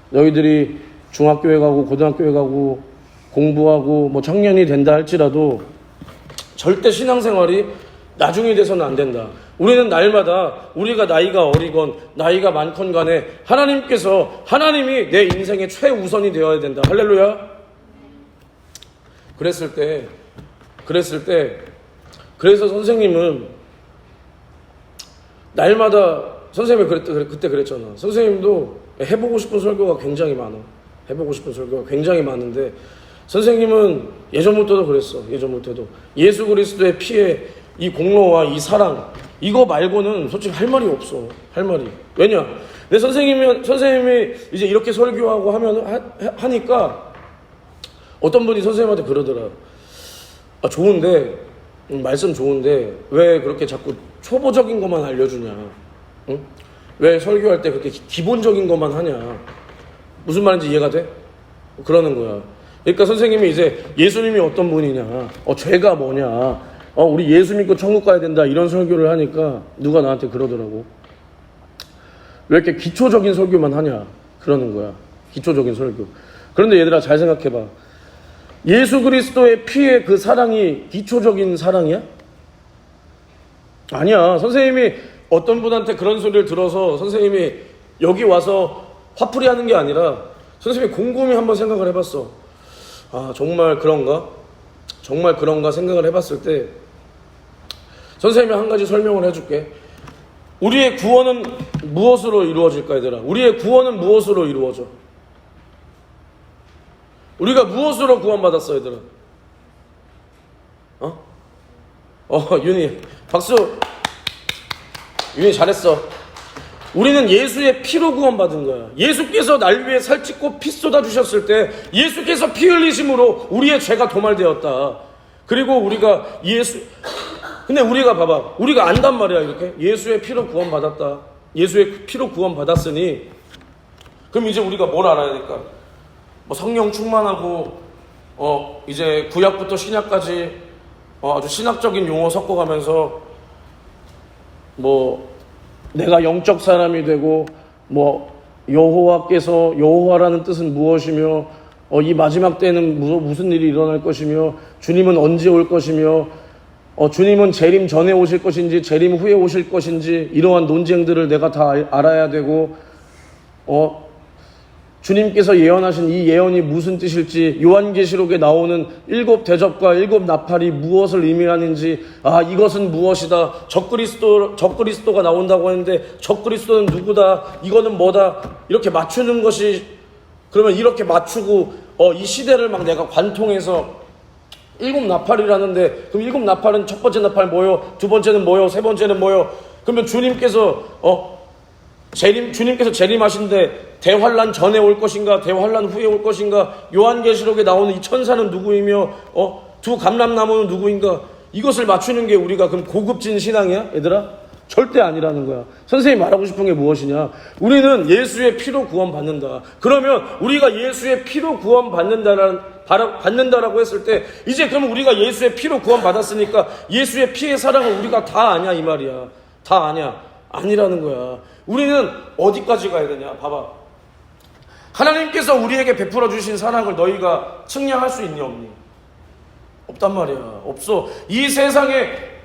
너희들이 중학교에 가고 고등학교에 가고 공부하고 뭐 청년이 된다 할지라도 절대 신앙생활이 나중이 돼서는 안 된다. 우리는 날마다 우리가 나이가 어리건 나이가 많건 간에 하나님이 내 인생의 최우선이 되어야 된다. 할렐루야. 그랬을 때 그래서 선생님은 날마다 선생님이 그때 그랬잖아. 선생님도 해보고 싶은 설교가 굉장히 많아. 해보고 싶은 설교가 굉장히 많은데 선생님은 예전부터도 그랬어. 예전부터도 예수 그리스도의 피의 이 공로와 이 사랑, 이거 말고는 솔직히 할 말이 없어. 할 말이. 왜냐? 내 선생님이 이제 이렇게 설교하고 하니까 어떤 분이 선생님한테 그러더라. 좋은데, 말씀 좋은데 왜 그렇게 자꾸 초보적인 것만 알려주냐? 응? 왜 설교할 때 그렇게 기본적인 것만 하냐? 무슨 말인지 이해가 돼? 그러는 거야. 그러니까 선생님이 이제 예수님이 어떤 분이냐, 죄가 뭐냐, 우리 예수 믿고 천국 가야 된다, 이런 설교를 하니까 누가 나한테 그러더라고. 왜 이렇게 기초적인 설교만 하냐? 그러는 거야. 기초적인 설교. 그런데 얘들아, 잘 생각해봐. 예수 그리스도의 피의 그 사랑이 기초적인 사랑이야? 아니야. 선생님이 어떤 분한테 그런 소리를 들어서 선생님이 여기 와서 화풀이 하는 게 아니라 선생님이 곰곰이 한번 생각을 해봤어. 정말 그런가? 정말 그런가 생각을 해봤을 때 선생님이 한 가지 설명을 해줄게. 우리의 구원은 무엇으로 이루어질까, 얘들아? 우리의 구원은 무엇으로 이루어져? 우리가 무엇으로 구원받았어, 얘들아? 윤희, 박수. 윤희 잘했어. 우리는 예수의 피로 구원받은 거야. 예수께서 날 위해 살찌고 피 쏟아주셨을 때 예수께서 피 흘리심으로 우리의 죄가 도말되었다. 그리고 우리가 근데 우리가 봐봐. 우리가 안단 말이야, 이렇게. 예수의 피로 구원받았다. 예수의 피로 구원받았으니 그럼 이제 우리가 뭘 알아야 될까? 뭐 성령 충만하고 이제 구약부터 신약까지 아주 신학적인 용어 섞어가면서 뭐 내가 영적 사람이 되고 뭐 여호와라는 뜻은 무엇이며 이 마지막 때는 무슨 일이 일어날 것이며 주님은 언제 올 것이며 주님은 재림 전에 오실 것인지 재림 후에 오실 것인지 이러한 논쟁들을 내가 다 알아야 되고 주님께서 예언하신 이 예언이 무슨 뜻일지, 요한계시록에 나오는 7 대접과 7 나팔이 무엇을 의미하는지, 이것은 무엇이다, 적그리스도가 나온다고 하는데 적그리스도는 누구다, 이거는 뭐다, 이렇게 맞추는 것이, 그러면 이렇게 맞추고 이 시대를 막 내가 관통해서 7 나팔이라는데, 그럼 7 나팔은 첫 번째 나팔 뭐요? 두 번째는 뭐요? 세 번째는 뭐요? 그러면 주님께서 재림하신데 대환란 전에 올 것인가, 대환란 후에 올 것인가, 요한계시록에 나오는 이 천사는 누구이며 두 감람나무는 누구인가, 이것을 맞추는 게 우리가 그럼 고급진 신앙이야, 얘들아? 절대 아니라는 거야. 선생님이 말하고 싶은 게 무엇이냐? 우리는 예수의 피로 구원받는다. 그러면 우리가 예수의 피로 구원받는다라고 했을 때 이제 그러면 우리가 예수의 피로 구원받았으니까 예수의 피의 사랑을 우리가 다 아냐, 이 말이야. 다 아냐? 아니라는 거야. 우리는 어디까지 가야 되냐? 봐봐. 하나님께서 우리에게 베풀어 주신 사랑을 너희가 측량할 수 있니, 없니? 없단 말이야. 없어. 이 세상에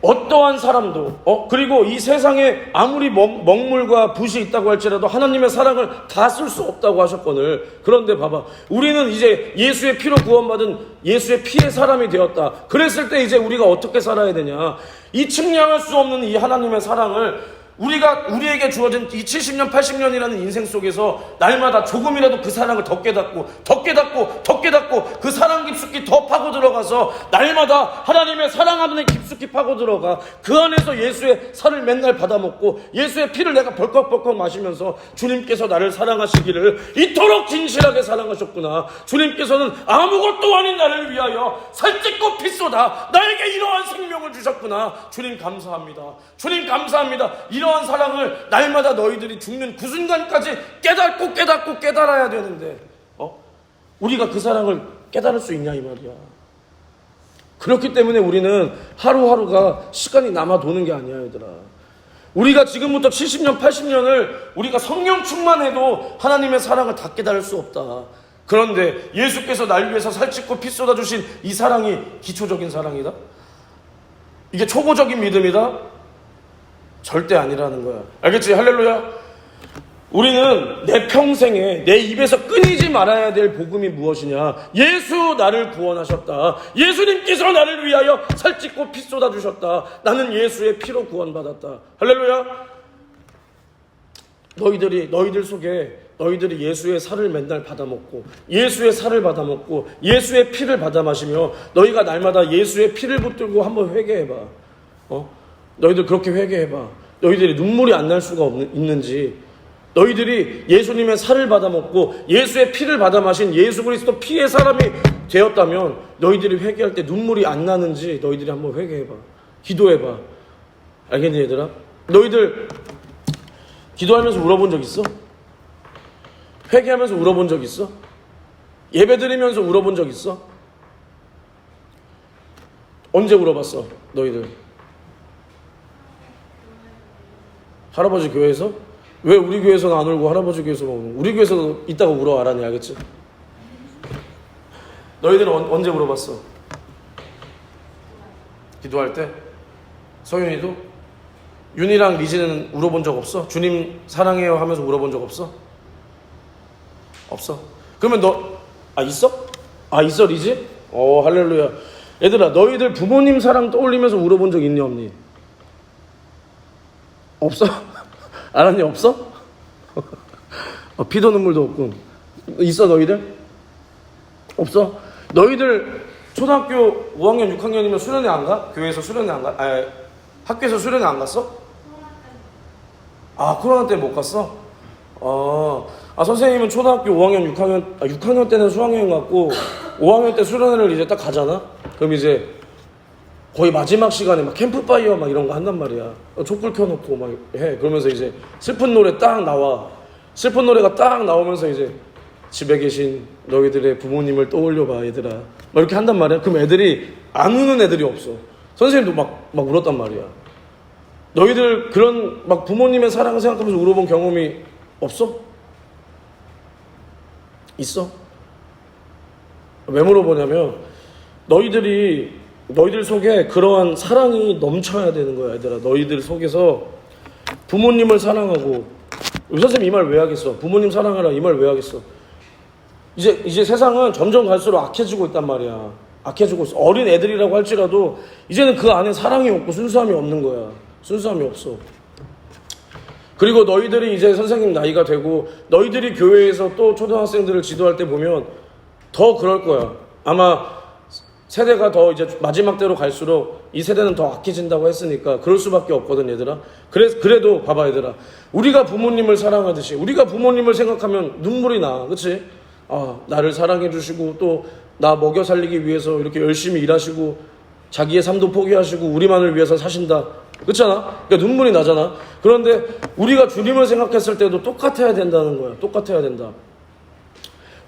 어떠한 사람도 그리고 이 세상에 아무리 먹물과 붓이 있다고 할지라도 하나님의 사랑을 다 쓸 수 없다고 하셨거늘. 그런데 봐봐, 우리는 이제 예수의 피로 구원받은 예수의 피의 사람이 되었다. 그랬을 때 이제 우리가 어떻게 살아야 되냐? 이 측량할 수 없는 이 하나님의 사랑을 우리에게 주어진 이 70년, 80년이라는 인생 속에서 날마다 조금이라도 그 사랑을 더 깨닫고 그 사랑 깊숙이 더 파고 들어가서 날마다 하나님의 사랑 안에 깊숙이 파고 들어가 그 안에서 예수의 살을 맨날 받아먹고 예수의 피를 내가 벌컥벌컥 마시면서 주님께서 나를 사랑하시기를 이토록 진실하게 사랑하셨구나. 주님께서는 아무것도 아닌 나를 위하여 살찌고 피 쏟아 나에게 이러한 생명을 주셨구나. 주님 감사합니다. 주님 감사합니다. 이러한 사랑을 날마다 너희들이 죽는 그 순간까지 깨닫고 깨달아야 되는데 우리가 그 사랑을 깨달을 수 있냐 이 말이야. 그렇기 때문에 우리는 하루하루가 시간이 남아 도는 게 아니야 얘들아. 우리가 지금부터 70년 80년을 우리가 성령 충만해도 하나님의 사랑을 다 깨달을 수 없다. 그런데 예수께서 날 위해서 살찌고 피 쏟아주신 이 사랑이 기초적인 사랑이다? 이게 초보적인 믿음이다? 절대 아니라는 거야. 알겠지? 할렐루야. 우리는 내 평생에 내 입에서 끊이지 말아야 될 복음이 무엇이냐? 예수 나를 구원하셨다. 예수님께서 나를 위하여 살찌고 피 쏟아주셨다. 나는 예수의 피로 구원받았다. 할렐루야. 너희들 속에 너희들이 예수의 살을 맨날 받아먹고 예수의 살을 받아먹고 예수의 피를 받아 마시며 너희가 날마다 예수의 피를 붙들고 한번 회개해봐. 너희들 그렇게 회개해봐. 너희들이 눈물이 안 날 수가 있는지, 너희들이 예수님의 살을 받아먹고 예수의 피를 받아 마신 예수 그리스도 피의 사람이 되었다면 너희들이 회개할 때 눈물이 안 나는지 너희들이 한번 회개해봐. 기도해봐. 알겠니 얘들아? 너희들 기도하면서 울어본 적 있어? 회개하면서 울어본 적 있어? 예배 드리면서 울어본 적 있어? 언제 울어봤어 너희들? 할아버지 교회에서? 왜 우리 교회에서는 안 울고 할아버지 교회에서만 울고? 우리 교회에서도 이따가 울어 알아니 알겠지? 너희들은 언제 울어봤어? 기도할 때? 서윤이도? 윤이랑 리지는 울어본 적 없어? 주님 사랑해요 하면서 울어본 적 없어? 없어? 그러면 있어? 있어 리지? 할렐루야. 얘들아 너희들 부모님 사랑 떠올리면서 울어본 적 있니 없니? 없어? 알았니? 없어? 피도 눈물도 없고. 있어 너희들? 없어? 너희들 초등학교 5학년 6학년이면 수련회 안 가? 교회에서 수련회 안 가? 학교에서 수련회 안 갔어? 코로나 때문에 못 갔어? 선생님은 초등학교 5학년 6학년 때는 수학여행 갔고 5학년 때 수련회를 이제 딱 가잖아? 그럼 이제 거의 마지막 시간에 막 캠프파이어 막 이런 거 한단 말이야. 촛불 켜놓고 막 해. 그러면서 이제 슬픈 노래 딱 나와. 슬픈 노래가 딱 나오면서 이제 집에 계신 너희들의 부모님을 떠올려봐 얘들아. 막 이렇게 한단 말이야. 그럼 애들이 안 우는 애들이 없어. 선생님도 막 울었단 말이야. 너희들 그런 막 부모님의 사랑을 생각하면서 울어본 경험이 없어? 있어? 왜 물어보냐면 너희들 속에 그러한 사랑이 넘쳐야 되는 거야 얘들아. 너희들 속에서 부모님을 사랑하고, 선생님 이 말 왜 하겠어? 부모님 사랑하라 이 말 왜 하겠어? 이제 세상은 점점 갈수록 악해지고 있단 말이야. 악해지고 있어. 어린 애들이라고 할지라도 이제는 그 안에 사랑이 없고 순수함이 없는 거야. 순수함이 없어. 그리고 너희들이 이제 선생님 나이가 되고 너희들이 교회에서 또 초등학생들을 지도할 때 보면 더 그럴 거야. 아마 세대가 더 이제 마지막 때로 갈수록 이 세대는 더 악해진다고 했으니까 그럴 수밖에 없거든 얘들아. 그래도 봐봐 얘들아. 우리가 부모님을 사랑하듯이 우리가 부모님을 생각하면 눈물이 나. 그치? 나를 사랑해 주시고 또 나 먹여 살리기 위해서 이렇게 열심히 일하시고 자기의 삶도 포기하시고 우리만을 위해서 사신다. 그렇잖아? 그러니까 눈물이 나잖아. 그런데 우리가 주님을 생각했을 때도 똑같아야 된다는 거야. 똑같아야 된다.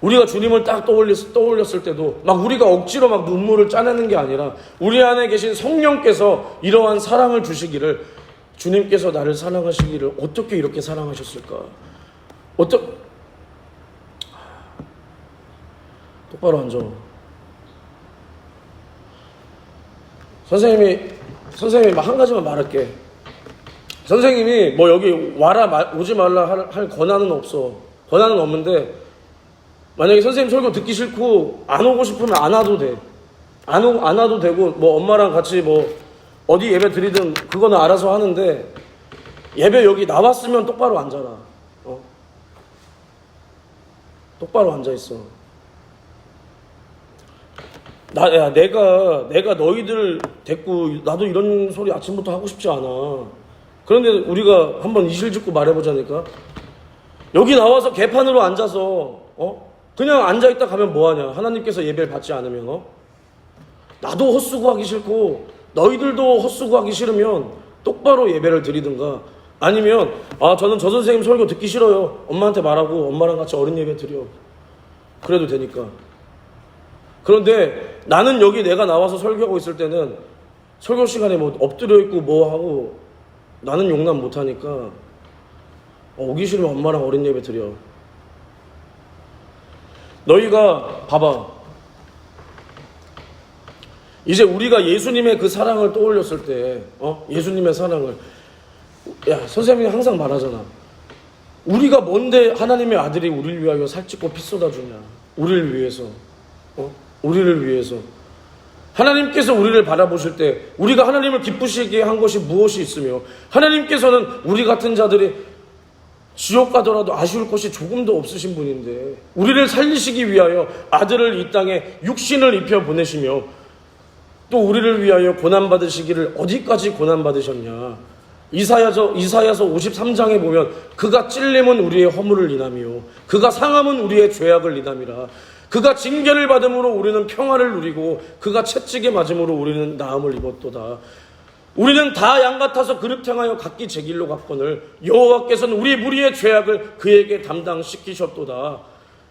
우리가 주님을 딱 떠올렸을 때도 막 우리가 억지로 막 눈물을 짜내는 게 아니라 우리 안에 계신 성령께서 이러한 사랑을 주시기를, 주님께서 나를 사랑하시기를 어떻게 이렇게 사랑하셨을까? 똑바로 앉아. 선생님이 한 가지만 말할게. 선생님이 뭐 여기 오지 말라 할 권한은 없어. 권한은 없는데 만약에 선생님 설교 듣기 싫고 안 오고 싶으면 안 와도 돼. 안 와도 되고 뭐 엄마랑 같이 뭐 어디 예배 드리든 그거는 알아서 하는데 예배 여기 나왔으면 똑바로 앉아라. 똑바로 앉아있어. 내가 너희들 됐고 나도 이런 소리 아침부터 하고 싶지 않아. 그런데 우리가 한번 이실직고 말해보자니까. 여기 나와서 개판으로 앉아서 그냥 앉아있다 가면 뭐하냐. 하나님께서 예배를 받지 않으면 나도 헛수고하기 싫고 너희들도 헛수고하기 싫으면 똑바로 예배를 드리든가, 아니면 저는 저 선생님 설교 듣기 싫어요. 엄마한테 말하고 엄마랑 같이 어린 예배 드려. 그래도 되니까. 그런데 나는 여기 내가 나와서 설교하고 있을 때는 설교 시간에 뭐 엎드려 있고 뭐 하고 나는 용납 못하니까 오기 싫으면 엄마랑 어린 예배 드려. 너희가 봐봐. 이제 우리가 예수님의 그 사랑을 떠올렸을 때 예수님의 사랑을, 선생님이 항상 말하잖아. 우리가 뭔데 하나님의 아들이 우리를 위하여 살찌고 피 쏟아주냐. 우리를 위해서. 우리를 위해서. 하나님께서 우리를 바라보실 때 우리가 하나님을 기쁘시게 한 것이 무엇이 있으며, 하나님께서는 우리 같은 자들이 지옥 가더라도 아쉬울 것이 조금도 없으신 분인데 우리를 살리시기 위하여 아들을 이 땅에 육신을 입혀 보내시며 또 우리를 위하여 고난받으시기를 어디까지 고난받으셨냐. 이사야서 53장에 보면 그가 찔림은 우리의 허물을 인하며 그가 상함은 우리의 죄악을 인함이라. 그가 징계를 받음으로 우리는 평화를 누리고 그가 채찍에 맞음으로 우리는 나음을 입었도다. 우리는 다 양 같아서 그릇 행하여 각기 제 길로 갔거늘 여호와께서는 우리 무리의 죄악을 그에게 담당시키셨도다.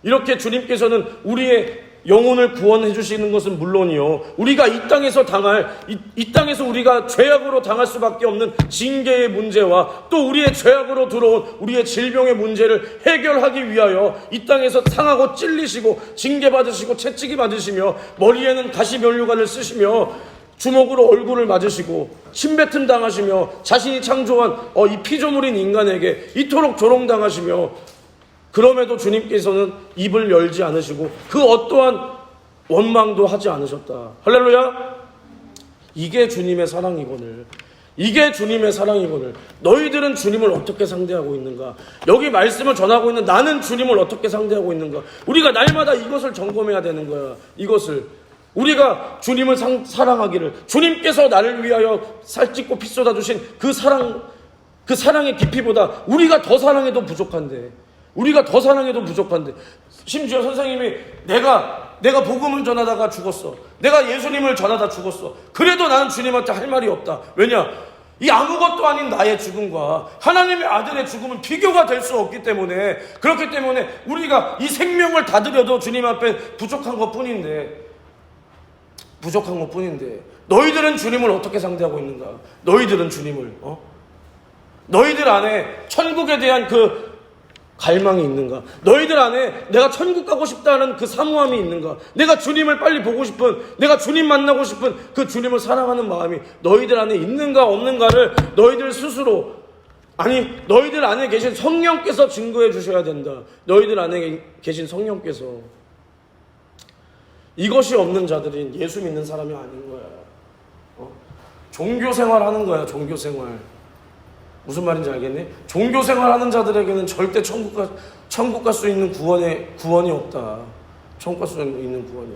이렇게 주님께서는 우리의 영혼을 구원해 주시는 것은 물론이요, 우리가 이 땅에서 이 땅에서 우리가 죄악으로 당할 수밖에 없는 징계의 문제와 또 우리의 죄악으로 들어온 우리의 질병의 문제를 해결하기 위하여 이 땅에서 상하고 찔리시고 징계받으시고 채찍이 받으시며 머리에는 가시면류관을 쓰시며 주먹으로 얼굴을 맞으시고 침뱉음 당하시며 자신이 창조한 이 피조물인 인간에게 이토록 조롱당하시며, 그럼에도 주님께서는 입을 열지 않으시고 그 어떠한 원망도 하지 않으셨다. 할렐루야. 이게 주님의 사랑이거늘. 이게 주님의 사랑이거늘. 너희들은 주님을 어떻게 상대하고 있는가? 여기 말씀을 전하고 있는 나는 주님을 어떻게 상대하고 있는가? 우리가 날마다 이것을 점검해야 되는 거야. 이것을 우리가 주님을 사랑하기를, 주님께서 나를 위하여 살찌고 피 쏟아주신 그 사랑의 깊이보다 우리가 더 사랑해도 부족한데, 심지어 선생님이 내가 복음을 전하다가 죽었어, 내가 예수님을 전하다 죽었어, 그래도 나는 주님한테 할 말이 없다. 왜냐? 이 아무것도 아닌 나의 죽음과 하나님의 아들의 죽음은 비교가 될 수 없기 때문에, 그렇기 때문에 우리가 이 생명을 다 드려도 주님 앞에 부족한 것 뿐인데 너희들은 주님을 어떻게 상대하고 있는가? 너희들은 주님을 너희들 안에 천국에 대한 그 갈망이 있는가? 너희들 안에 내가 천국 가고 싶다는 그 사모함이 있는가? 내가 주님을 빨리 보고 싶은, 내가 주님 만나고 싶은 그 주님을 사랑하는 마음이 너희들 안에 있는가 없는가를 너희들 스스로, 아니 너희들 안에 계신 성령께서 증거해 주셔야 된다. 너희들 안에 계신 성령께서. 이것이 없는 자들은 예수 믿는 사람이 아닌 거야. 종교생활 하는 거야. 종교생활. 무슨 말인지 알겠니? 종교생활 하는 자들에게는 절대 천국 갈 수 있는 구원이 없다. 천국 갈 수 있는 구원이.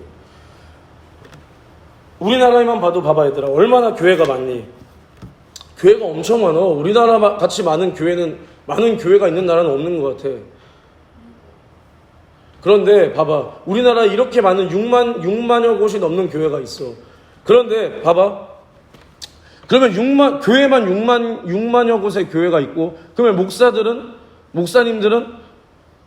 우리나라에만 봐도 봐봐 얘들아. 얼마나 교회가 많니? 교회가 엄청 많아. 우리나라 같이 많은 교회가 있는 나라는 없는 것 같아. 그런데 봐봐, 우리나라에 이렇게 많은 6만여 곳이 넘는 교회가 있어. 그런데 봐봐, 그러면 6만여 곳의 교회가 있고, 그러면 목사님들은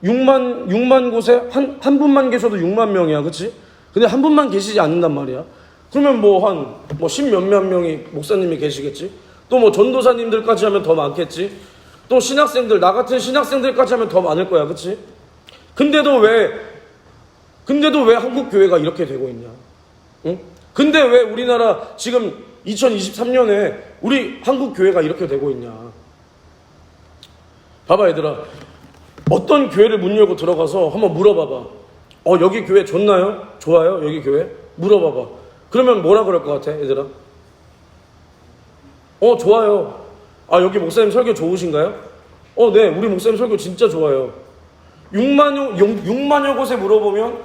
6만 곳에 한 분만 계셔도 6만 명이야. 그치? 근데 한 분만 계시지 않는단 말이야. 그러면 한 10몇몇 명이 목사님이 계시겠지? 또 전도사님들까지 하면 더 많겠지? 또 신학생들, 나 같은 신학생들까지 하면 더 많을 거야. 그치? 근데도 왜 한국 교회가 이렇게 되고 있냐? 응? 근데 왜 우리나라 지금 2023년에 우리 한국 교회가 이렇게 되고 있냐? 봐봐 얘들아, 어떤 교회를 문 열고 들어가서 한번 물어봐봐. 여기 교회 좋나요? 좋아요? 여기 교회? 물어봐봐. 그러면 뭐라 그럴 것 같아 얘들아? 좋아요. 아, 여기 목사님 설교 좋으신가요? 네, 우리 목사님 설교 진짜 좋아요. 6만여 곳에 물어보면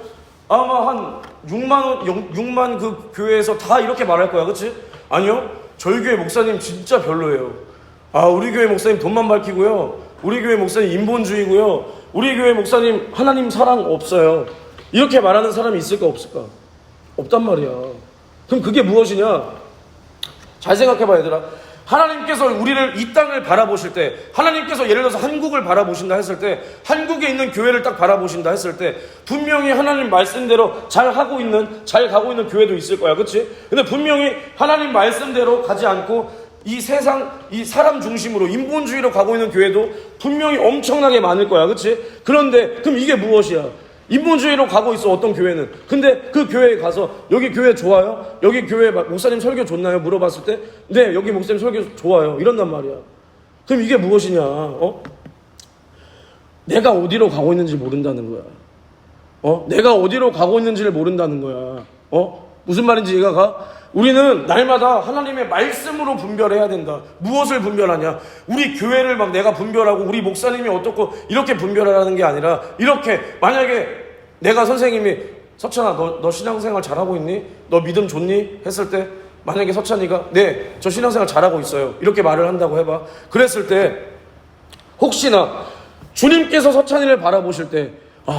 아마 한 6만 그 교회에서 다 이렇게 말할 거야, 그치? 아니요, 저희 교회 목사님 진짜 별로예요. 아, 우리 교회 목사님 돈만 밝히고요, 우리 교회 목사님 인본주의고요, 우리 교회 목사님 하나님 사랑 없어요. 이렇게 말하는 사람이 있을까 없을까? 없단 말이야. 그럼 그게 무엇이냐? 잘 생각해봐, 얘들아. 하나님께서 우리를, 이 땅을 바라보실 때, 하나님께서 예를 들어서 한국을 바라보신다 했을 때, 한국에 있는 교회를 딱 바라보신다 했을 때, 분명히 하나님 말씀대로 잘 가고 있는 교회도 있을 거야, 그치? 근데 분명히 하나님 말씀대로 가지 않고 이 세상, 이 사람 중심으로 인본주의로 가고 있는 교회도 분명히 엄청나게 많을 거야, 그치? 그런데 그럼 이게 무엇이야? 인본주의로 가고 있어, 어떤 교회는. 근데 그 교회에 가서 여기 교회 좋아요? 여기 교회 목사님 설교 좋나요? 물어봤을 때 네, 여기 목사님 설교 좋아요, 이런단 말이야. 그럼 이게 무엇이냐? 내가 어디로 가고 있는지 모른다는 거야. 내가 어디로 가고 있는지를 모른다는 거야. 무슨 말인지 이해가 가? 우리는 날마다 하나님의 말씀으로 분별해야 된다. 무엇을 분별하냐? 우리 교회를 막 내가 분별하고 우리 목사님이 어떻고 이렇게 분별하라는 게 아니라, 이렇게 만약에 내가 선생님이 서찬아 너 신앙생활 잘하고 있니? 너 믿음 좋니? 했을 때 만약에 서찬이가 네, 저 신앙생활 잘하고 있어요, 이렇게 말을 한다고 해봐. 그랬을 때 혹시나 주님께서 서찬이를 바라보실 때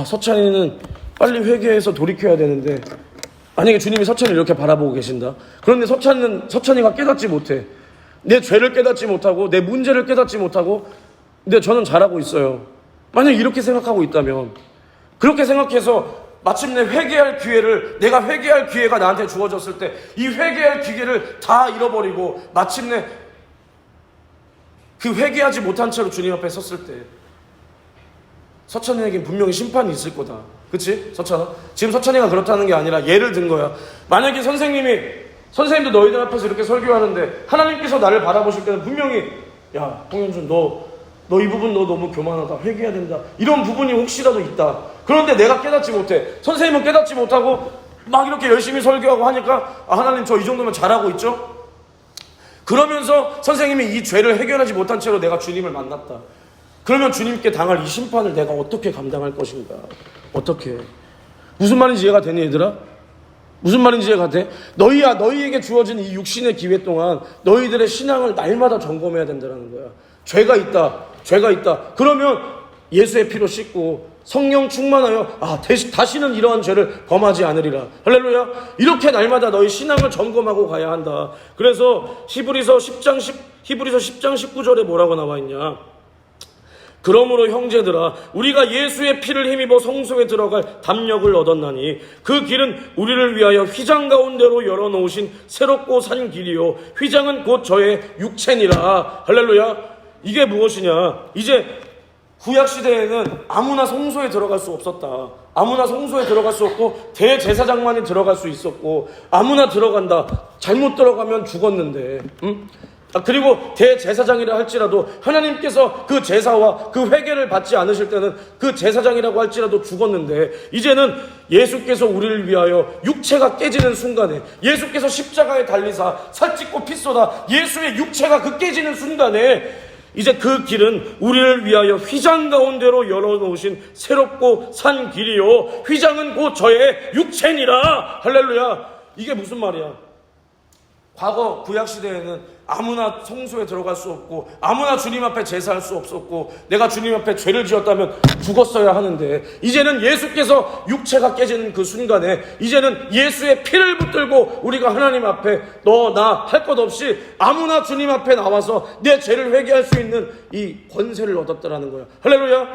서찬이는 빨리 회개해서 돌이켜야 되는데, 만약에 주님이 서찬이를 이렇게 바라보고 계신다. 그런데 서찬이가 깨닫지 못해. 내 죄를 깨닫지 못하고 내 문제를 깨닫지 못하고 근데 저는 잘하고 있어요. 만약에 이렇게 생각하고 있다면, 그렇게 생각해서 마침내 회개할 기회를, 내가 회개할 기회가 나한테 주어졌을 때 이 회개할 기회를 다 잃어버리고 마침내 그 회개하지 못한 채로 주님 앞에 섰을 때 서찬이에겐 분명히 심판이 있을 거다. 그치? 서찬아? 지금 서찬이가 그렇다는 게 아니라 예를 든 거야. 만약에 선생님도 너희들 앞에서 이렇게 설교하는데 하나님께서 나를 바라보실 때는 분명히 야, 홍현준 너 이 부분 너 너무 교만하다, 회개해야 된다, 이런 부분이 혹시라도 있다. 그런데 내가 깨닫지 못해. 선생님은 깨닫지 못하고 막 이렇게 열심히 설교하고 하니까 하나님 저 이 정도면 잘하고 있죠? 그러면서 선생님이 이 죄를 해결하지 못한 채로 내가 주님을 만났다. 그러면 주님께 당할 이 심판을 내가 어떻게 감당할 것인가? 어떻게? 무슨 말인지 이해가 되니, 얘들아? 무슨 말인지 이해가 돼? 너희에게 주어진 이 육신의 기회 동안 너희들의 신앙을 날마다 점검해야 된다는 거야. 죄가 있다. 그러면 예수의 피로 씻고 성령 충만하여 다시는 이러한 죄를 범하지 않으리라. 할렐루야. 이렇게 날마다 너희 신앙을 점검하고 가야 한다. 그래서 히브리서 10장 19절에 뭐라고 나와 있냐? 그러므로 형제들아, 우리가 예수의 피를 힘입어 성소에 들어갈 담력을 얻었나니 그 길은 우리를 위하여 휘장 가운데로 열어놓으신 새롭고 산 길이요 휘장은 곧 저의 육체니라. 할렐루야. 이게 무엇이냐? 이제 구약시대에는 아무나 성소에 들어갈 수 없었다. 아무나 성소에 들어갈 수 없고 대제사장만이 들어갈 수 있었고, 아무나 들어간다, 잘못 들어가면 죽었는데, 그리고 대제사장이라 할지라도 하나님께서 그 제사와 그 회개를 받지 않으실 때는 그 제사장이라고 할지라도 죽었는데, 이제는 예수께서 우리를 위하여 육체가 깨지는 순간에, 예수께서 십자가에 달리사 살 찢고 피 쏟아 예수의 육체가 그 깨지는 순간에 이제 그 길은 우리를 위하여 휘장 가운데로 열어놓으신 새롭고 산 길이요 휘장은 곧 저의 육체니라. 할렐루야. 이게 무슨 말이야? 과거 구약시대에는 아무나 성소에 들어갈 수 없고 아무나 주님 앞에 제사할 수 없었고 내가 주님 앞에 죄를 지었다면 죽었어야 하는데, 이제는 예수께서 육체가 깨지는 그 순간에 이제는 예수의 피를 붙들고 우리가 하나님 앞에 너 나 할 것 없이 아무나 주님 앞에 나와서 내 죄를 회개할 수 있는 이 권세를 얻었다라는 거야. 할렐루야.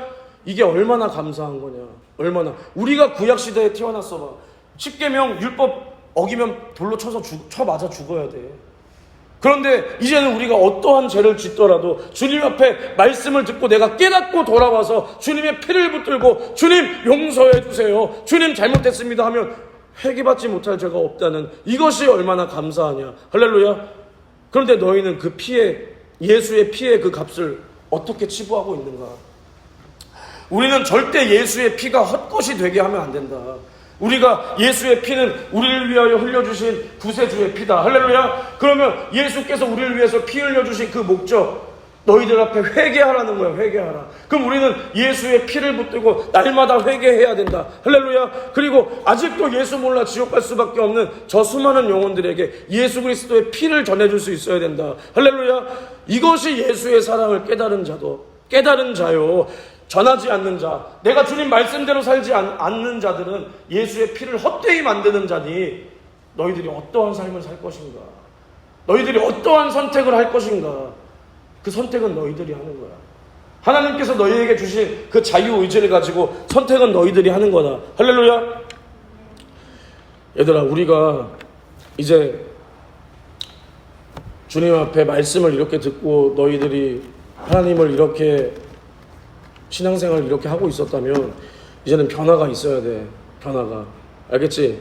이게 얼마나 감사한 거냐. 얼마나. 우리가 구약시대에 태어났어 봐. 십계명 율법 어기면 돌로 쳐 맞아 죽어야 돼. 그런데 이제는 우리가 어떠한 죄를 짓더라도 주님 앞에 말씀을 듣고 내가 깨닫고 돌아와서 주님의 피를 붙들고 주님 용서해 주세요, 주님 잘못했습니다 하면 회개받지 못할 죄가 없다는 이것이 얼마나 감사하냐. 할렐루야. 그런데 너희는 그 피에, 예수의 피의 그 값을 어떻게 치부하고 있는가? 우리는 절대 예수의 피가 헛것이 되게 하면 안 된다. 우리가 예수의 피는 우리를 위하여 흘려주신 구세주의 피다. 할렐루야. 그러면 예수께서 우리를 위해서 피 흘려주신 그 목적, 너희들 앞에 회개하라는 거야. 회개하라. 그럼 우리는 예수의 피를 붙들고 날마다 회개해야 된다. 할렐루야. 그리고 아직도 예수 몰라 지옥 갈 수밖에 없는 저 수많은 영혼들에게 예수 그리스도의 피를 전해줄 수 있어야 된다. 할렐루야. 이것이 예수의 사랑을 깨달은 자요. 전하지 않는 자, 내가 주님 말씀대로 살지 않는 자들은 예수의 피를 헛되이 만드는 자니 너희들이 어떠한 삶을 살 것인가? 너희들이 어떠한 선택을 할 것인가? 그 선택은 너희들이 하는 거야. 하나님께서 너희에게 주신 그 자유의지를 가지고 선택은 너희들이 하는 거다. 할렐루야. 얘들아, 우리가 이제 주님 앞에 말씀을 이렇게 듣고 너희들이 하나님을 이렇게 신앙생활을 이렇게 하고 있었다면 이제는 변화가 있어야 돼. 변화가. 알겠지?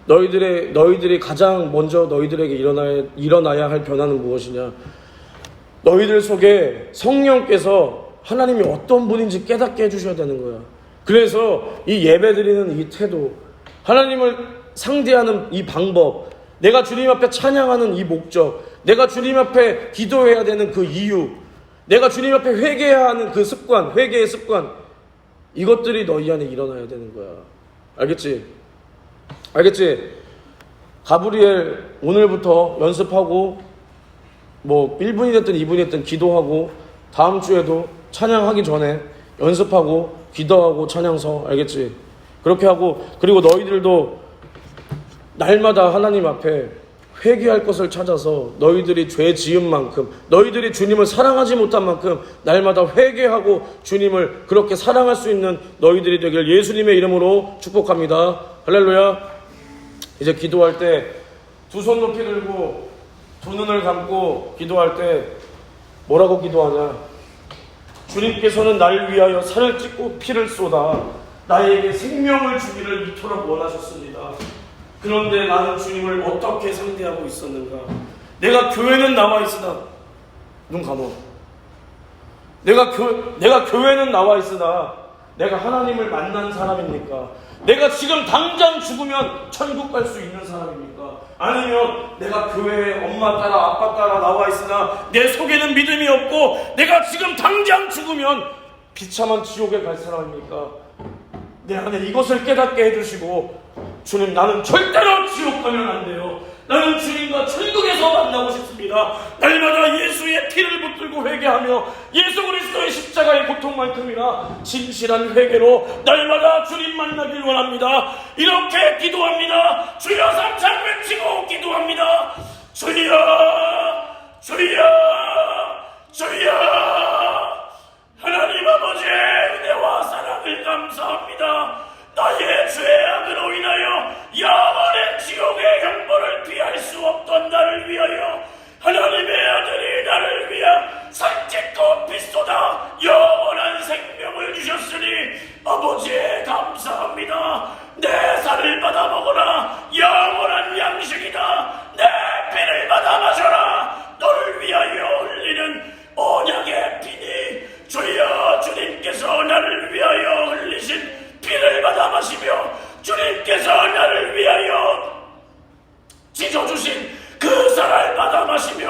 너희들이 가장 먼저 너희들에게 일어나야 할 변화는 무엇이냐? 너희들 속에 성령께서 하나님이 어떤 분인지 깨닫게 해주셔야 되는 거야. 그래서 이 예배드리는 이 태도, 하나님을 상대하는 이 방법, 내가 주님 앞에 찬양하는 이 목적, 내가 주님 앞에 기도해야 되는 그 이유, 내가 주님 앞에 회개해야 하는 그 습관, 회개의 습관, 이것들이 너희 안에 일어나야 되는 거야. 알겠지? 알겠지? 가브리엘 오늘부터 연습하고 뭐 1분이 됐든 2분이 됐든 기도하고 다음 주에도 찬양하기 전에 연습하고 기도하고 찬양서, 알겠지? 그렇게 하고, 그리고 너희들도 날마다 하나님 앞에 회개할 것을 찾아서 너희들이 죄 지은 만큼, 너희들이 주님을 사랑하지 못한 만큼 날마다 회개하고 주님을 그렇게 사랑할 수 있는 너희들이 되길 예수님의 이름으로 축복합니다. 할렐루야. 이제 기도할 때 두 손 높이 들고 두 눈을 감고 기도할 때 뭐라고 기도하냐? 주님께서는 나를 위하여 산을 찢고 피를 쏟아 나에게 생명을 주기를 이토록 원하셨습니다. 그런데 나는 주님을 어떻게 상대하고 있었는가? 내가 교회는 나와 있으나 눈 감어. 내가 교회는 나와 있으나 내가 하나님을 만난 사람입니까? 내가 지금 당장 죽으면 천국 갈 수 있는 사람입니까? 아니면 내가 교회에 엄마 따라 아빠 따라 나와 있으나 내 속에는 믿음이 없고 내가 지금 당장 죽으면 비참한 지옥에 갈 사람입니까? 내 안에 이것을 깨닫게 해주시고, 주님, 나는 절대로 지옥 가면 안 돼요. 나는 주님과 천국에서 만나고 싶습니다. 날마다 예수의 피를 붙들고 회개하며 예수 그리스도의 십자가의 고통만큼이나 진실한 회개로 날마다 주님 만나길 원합니다. 이렇게 기도합니다. 주여 3창 외치고 기도합니다. 주여, 주여, 주여. 하나님 아버지의 은혜와 사랑을 감사합니다. 나의 죄악으로 인하여 영원의 지옥의 형벌을 피할 수 없던 나를 위하여 하나님의 아들이 나를 위하여 살찢고 피쏟아 영원한 생명을 주셨으니 아버지 감사합니다. 내 살을 받아 먹어라. 영원한 양식이다. 내 피를 받아 마셔라. 너를 위하여 흘리는 언약의 피니 주여, 주님께서 나를 위하여 흘리신 피를 받아 마시며 주님께서 나를 위하여 찢어주신 그 사랑을 받아 마시며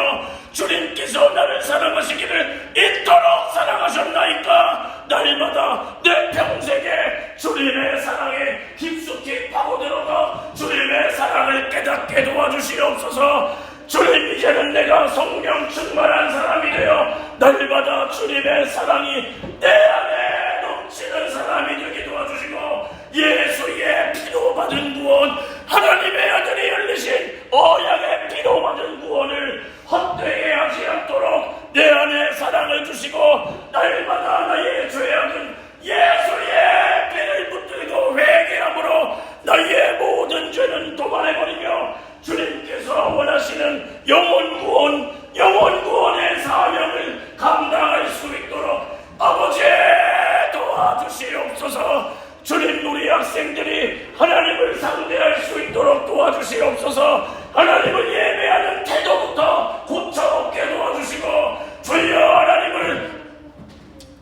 주님께서 나를 사랑하시기를 이토록 사랑하셨나이까? 날마다 내 평생에 주님의 사랑에 깊숙이 파고들어가 주님의 사랑을 깨닫게 도와주시옵소서. 주님, 이제는 내가 성령 충만한 사람이 되어 날마다 주님의 사랑이 내 안에 넘치는 사람이 되게 도와주시고 예수의 피로 받은 구원, 하나님의 아들이 흘리신 언약의 피로 받은 구원을 헛되게 하지 않도록 내 안에 사랑을 주시고 날마다 나의 죄악은 예수의 피를 붙들고 회개함으로 나의 모든 죄는 도말해버리며 주님께서 원하시는 영혼 구원의 사명을 감당할 수 있도록 아버지 도와주시옵소서. 주님, 우리 학생들이 하나님을 상대할 수 있도록 도와주시옵소서. 하나님을 예배하는 태도부터 고쳐먹게 도와주시고 주여, 하나님을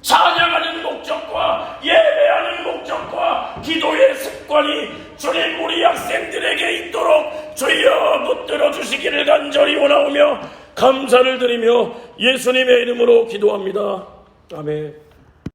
찬양하는 목적과 예배하는 목적과 기도의 습관이 주님 우리 학생들에게 있도록 주여 붙들어 주시기를 간절히 원하오며 감사를 드리며 예수님의 이름으로 기도합니다. 아멘.